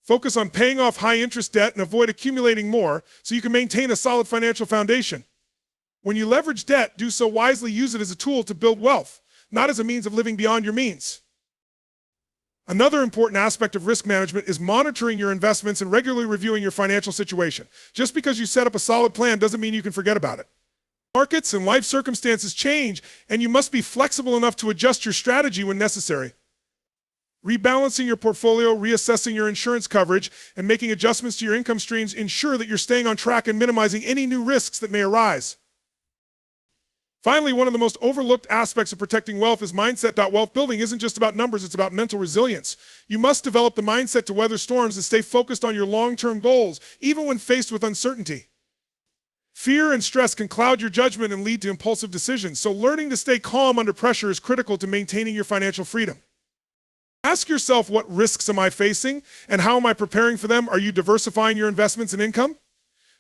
Focus on paying off high-interest debt and avoid accumulating more so you can maintain a solid financial foundation. When you leverage debt, do so wisely. Use it as a tool to build wealth, not as a means of living beyond your means. Another important aspect of risk management is monitoring your investments and regularly reviewing your financial situation. Just because you set up a solid plan doesn't mean you can forget about it. Markets and life circumstances change, and you must be flexible enough to adjust your strategy when necessary. Rebalancing your portfolio, reassessing your insurance coverage, and making adjustments to your income streams ensure that you're staying on track and minimizing any new risks that may arise. Finally, one of the most overlooked aspects of protecting wealth is mindset. Wealth building isn't just about numbers, it's about mental resilience. You must develop the mindset to weather storms and stay focused on your long-term goals, even when faced with uncertainty. Fear and stress can cloud your judgment and lead to impulsive decisions, so learning to stay calm under pressure is critical to maintaining your financial freedom. Ask yourself, what risks am I facing, and how am I preparing for them? Are you diversifying your investments and income?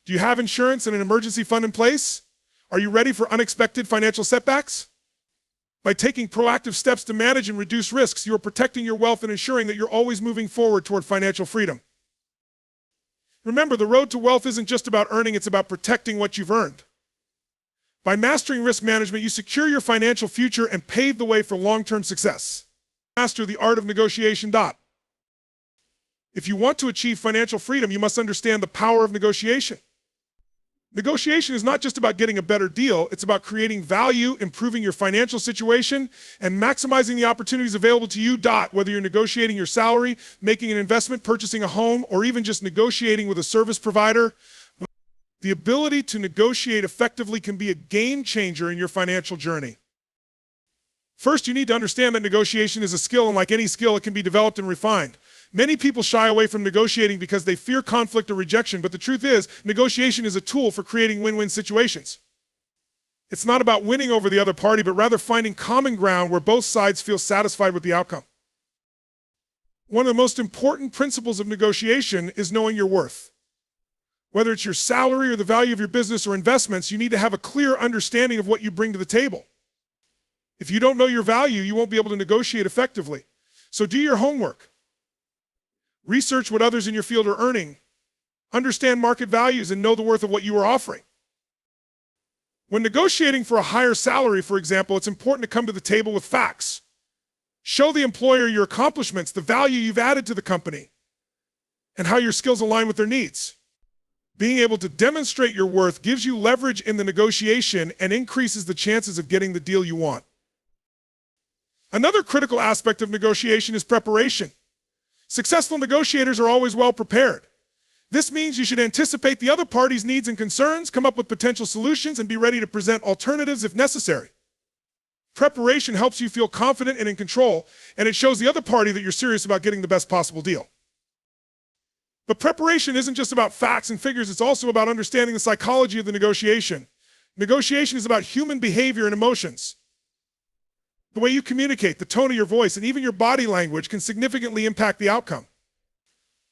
Do you have insurance and an emergency fund in place? Are you ready for unexpected financial setbacks? By taking proactive steps to manage and reduce risks, you are protecting your wealth and ensuring that you're always moving forward toward financial freedom. Remember, the road to wealth isn't just about earning, it's about protecting what you've earned. By mastering risk management, you secure your financial future and pave the way for long-term success. Master the art of negotiation. If you want to achieve financial freedom, you must understand the power of negotiation. Negotiation is not just about getting a better deal, it's about creating value, improving your financial situation, and maximizing the opportunities available to you. Whether you're negotiating your salary, making an investment, purchasing a home, or even just negotiating with a service provider, the ability to negotiate effectively can be a game changer in your financial journey. First, you need to understand that negotiation is a skill, and like any skill, it can be developed and refined. Many people shy away from negotiating because they fear conflict or rejection, but the truth is, negotiation is a tool for creating win-win situations. It's not about winning over the other party, but rather finding common ground where both sides feel satisfied with the outcome. One of the most important principles of negotiation is knowing your worth. Whether it's your salary or the value of your business or investments, you need to have a clear understanding of what you bring to the table. If you don't know your value, you won't be able to negotiate effectively. So do your homework. Research what others in your field are earning. Understand market values and know the worth of what you are offering. When negotiating for a higher salary, for example, it's important to come to the table with facts. Show the employer your accomplishments, the value you've added to the company, and how your skills align with their needs. Being able to demonstrate your worth gives you leverage in the negotiation and increases the chances of getting the deal you want. Another critical aspect of negotiation is preparation. Successful negotiators are always well prepared. This means you should anticipate the other party's needs and concerns, come up with potential solutions, and be ready to present alternatives if necessary. Preparation helps you feel confident and in control, and it shows the other party that you're serious about getting the best possible deal. But preparation isn't just about facts and figures, it's also about understanding the psychology of the negotiation. Negotiation is about human behavior and emotions. The way you communicate, the tone of your voice, and even your body language can significantly impact the outcome.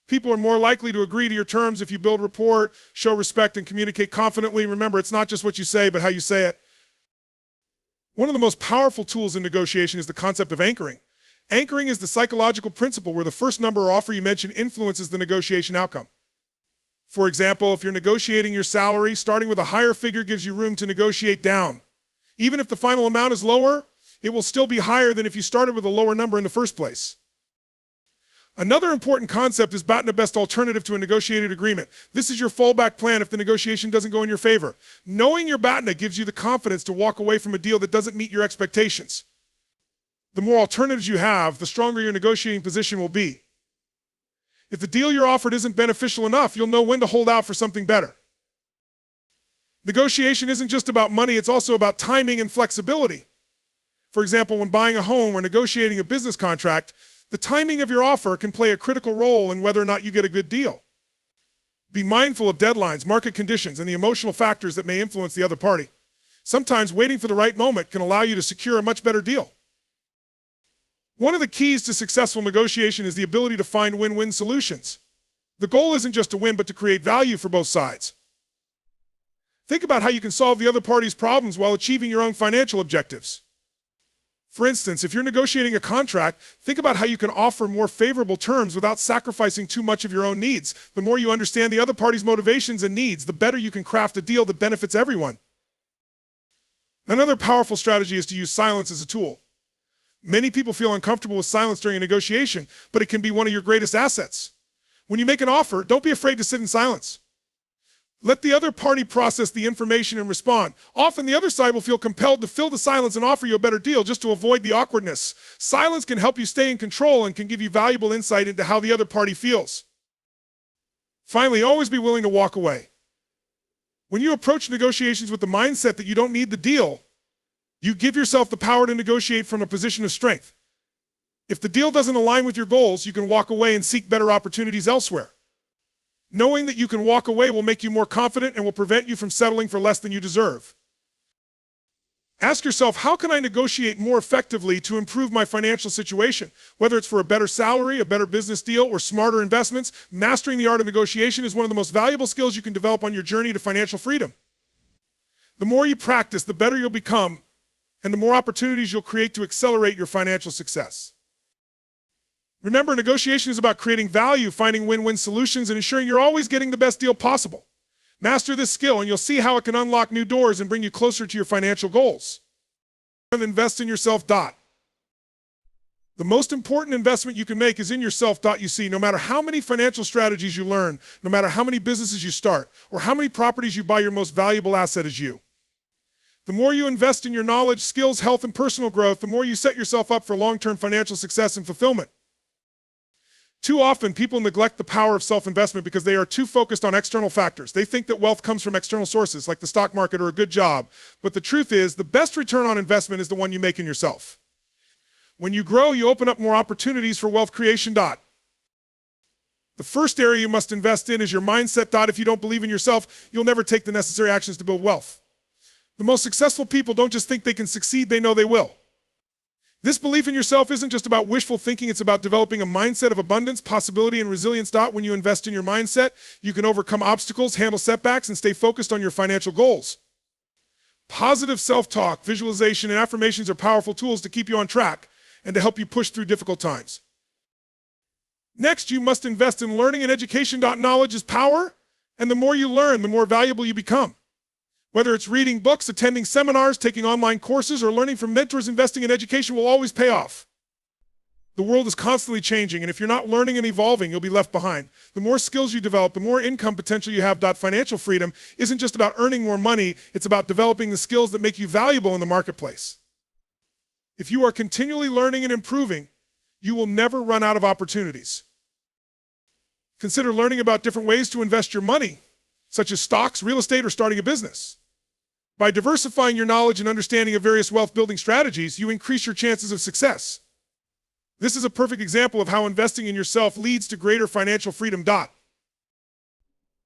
People are more likely to agree to your terms if you build rapport, show respect, and communicate confidently. Remember, it's not just what you say, but how you say it. One of the most powerful tools in negotiation is the concept of anchoring. Anchoring is the psychological principle where the first number or offer you mention influences the negotiation outcome. For example, if you're negotiating your salary, starting with a higher figure gives you room to negotiate down. Even if the final amount is lower, it will still be higher than if you started with a lower number in the first place. Another important concept is BATNA best alternative to a negotiated agreement. This is your fallback plan if the negotiation doesn't go in your favor. Knowing your BATNA gives you the confidence to walk away from a deal that doesn't meet your expectations. The more alternatives you have, the stronger your negotiating position will be. If the deal you're offered isn't beneficial enough, you'll know when to hold out for something better. Negotiation isn't just about money, it's also about timing and flexibility. For example, when buying a home or negotiating a business contract, the timing of your offer can play a critical role in whether or not you get a good deal. Be mindful of deadlines, market conditions, and the emotional factors that may influence the other party. Sometimes waiting for the right moment can allow you to secure a much better deal. One of the keys to successful negotiation is the ability to find win-win solutions. The goal isn't just to win, but to create value for both sides. Think about how you can solve the other party's problems while achieving your own financial objectives. For instance, if you're negotiating a contract, think about how you can offer more favorable terms without sacrificing too much of your own needs. The more you understand the other party's motivations and needs, the better you can craft a deal that benefits everyone. Another powerful strategy is to use silence as a tool. Many people feel uncomfortable with silence during a negotiation, but it can be one of your greatest assets. When you make an offer, don't be afraid to sit in silence. Let the other party process the information and respond. Often the other side will feel compelled to fill the silence and offer you a better deal just to avoid the awkwardness. Silence can help you stay in control and can give you valuable insight into how the other party feels. Finally, always be willing to walk away. When you approach negotiations with the mindset that you don't need the deal, you give yourself the power to negotiate from a position of strength. If the deal doesn't align with your goals, you can walk away and seek better opportunities elsewhere. Knowing that you can walk away will make you more confident and will prevent you from settling for less than you deserve. Ask yourself, how can I negotiate more effectively to improve my financial situation? Whether it's for a better salary, a better business deal, or smarter investments, mastering the art of negotiation is one of the most valuable skills you can develop on your journey to financial freedom. The more you practice, the better you'll become, and the more opportunities you'll create to accelerate your financial success. Remember, negotiation is about creating value, finding win-win solutions, and ensuring you're always getting the best deal possible. Master this skill, and you'll see how it can unlock new doors and bring you closer to your financial goals. Invest in yourself. The most important investment you can make is in yourself. You see, no matter how many financial strategies you learn, no matter how many businesses you start, or how many properties you buy, your most valuable asset is you. The more you invest in your knowledge, skills, health, and personal growth, the more you set yourself up for long-term financial success and fulfillment. Too often, people neglect the power of self-investment because they are too focused on external factors. They think that wealth comes from external sources, like the stock market or a good job. But the truth is, the best return on investment is the one you make in yourself. When you grow, you open up more opportunities for wealth creation. The first area you must invest in is your mindset. If you don't believe in yourself, you'll never take the necessary actions to build wealth. The most successful people don't just think they can succeed, they know they will. This belief in yourself isn't just about wishful thinking, it's about developing a mindset of abundance, possibility, and resilience. When you invest in your mindset, you can overcome obstacles, handle setbacks, and stay focused on your financial goals. Positive self-talk, visualization, and affirmations are powerful tools to keep you on track and to help you push through difficult times. Next, you must invest in learning and education. Knowledge is power, and the more you learn, the more valuable you become. Whether it's reading books, attending seminars, taking online courses, or learning from mentors, investing in education will always pay off. The world is constantly changing, and if you're not learning and evolving, you'll be left behind. The more skills you develop, the more income potential you have. Financial freedom isn't just about earning more money, it's about developing the skills that make you valuable in the marketplace. If you are continually learning and improving, you will never run out of opportunities. Consider learning about different ways to invest your money, such as stocks, real estate, or starting a business. By diversifying your knowledge and understanding of various wealth-building strategies, you increase your chances of success. This is a perfect example of how investing in yourself leads to greater financial freedom.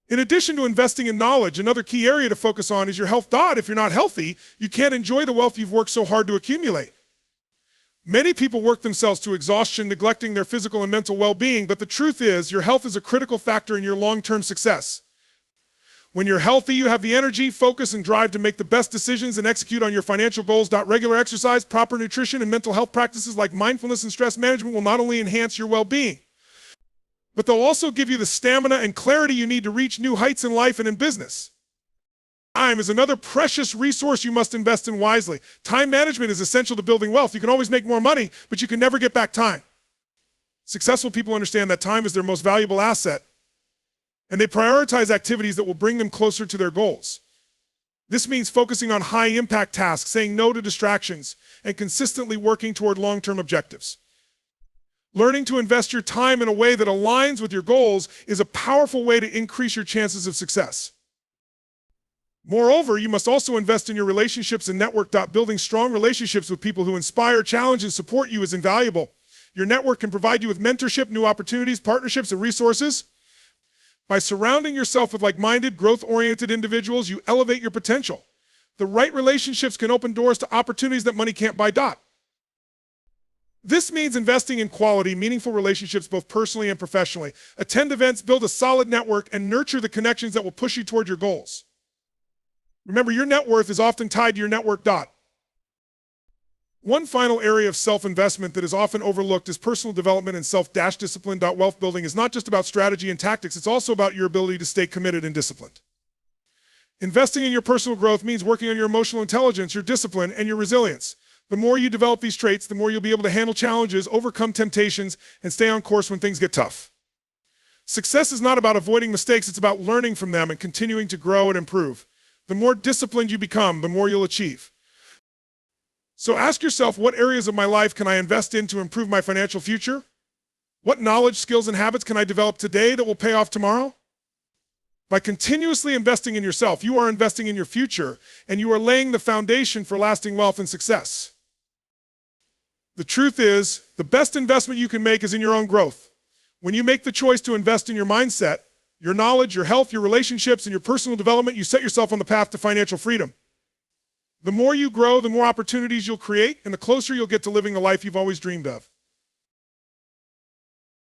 In addition to investing in knowledge, another key area to focus on is your health. If you're not healthy, you can't enjoy the wealth you've worked so hard to accumulate. Many people work themselves to exhaustion, neglecting their physical and mental well-being, but the truth is, your health is a critical factor in your long-term success. When you're healthy, you have the energy, focus, and drive to make the best decisions and execute on your financial goals. Regular exercise, proper nutrition, and mental health practices like mindfulness and stress management will not only enhance your well-being, but they'll also give you the stamina and clarity you need to reach new heights in life and in business. Time is another precious resource you must invest in wisely. Time management is essential to building wealth. You can always make more money, but you can never get back time. Successful people understand that time is their most valuable asset, and they prioritize activities that will bring them closer to their goals. This means focusing on high-impact tasks, saying no to distractions, and consistently working toward long-term objectives. Learning to invest your time in a way that aligns with your goals is a powerful way to increase your chances of success. Moreover, you must also invest in your relationships and network. Building strong relationships with people who inspire, challenge, and support you is invaluable. Your network can provide you with mentorship, new opportunities, partnerships, and resources. By surrounding yourself with like-minded, growth-oriented individuals, you elevate your potential. The right relationships can open doors to opportunities that money can't buy. This means investing in quality, meaningful relationships both personally and professionally. Attend events, build a solid network, and nurture the connections that will push you toward your goals. Remember, your net worth is often tied to your network. One final area of self-investment that is often overlooked is personal development and self-discipline. Wealth building is not just about strategy and tactics, it's also about your ability to stay committed and disciplined. Investing in your personal growth means working on your emotional intelligence, your discipline, and your resilience. The more you develop these traits, the more you'll be able to handle challenges, overcome temptations, and stay on course when things get tough. Success is not about avoiding mistakes, it's about learning from them and continuing to grow and improve. The more disciplined you become, the more you'll achieve. So ask yourself, what areas of my life can I invest in to improve my financial future? What knowledge, skills, and habits can I develop today that will pay off tomorrow? By continuously investing in yourself, you are investing in your future, and you are laying the foundation for lasting wealth and success. The truth is, the best investment you can make is in your own growth. When you make the choice to invest in your mindset, your knowledge, your health, your relationships, and your personal development, you set yourself on the path to financial freedom. The more you grow, the more opportunities you'll create, and the closer you'll get to living the life you've always dreamed of.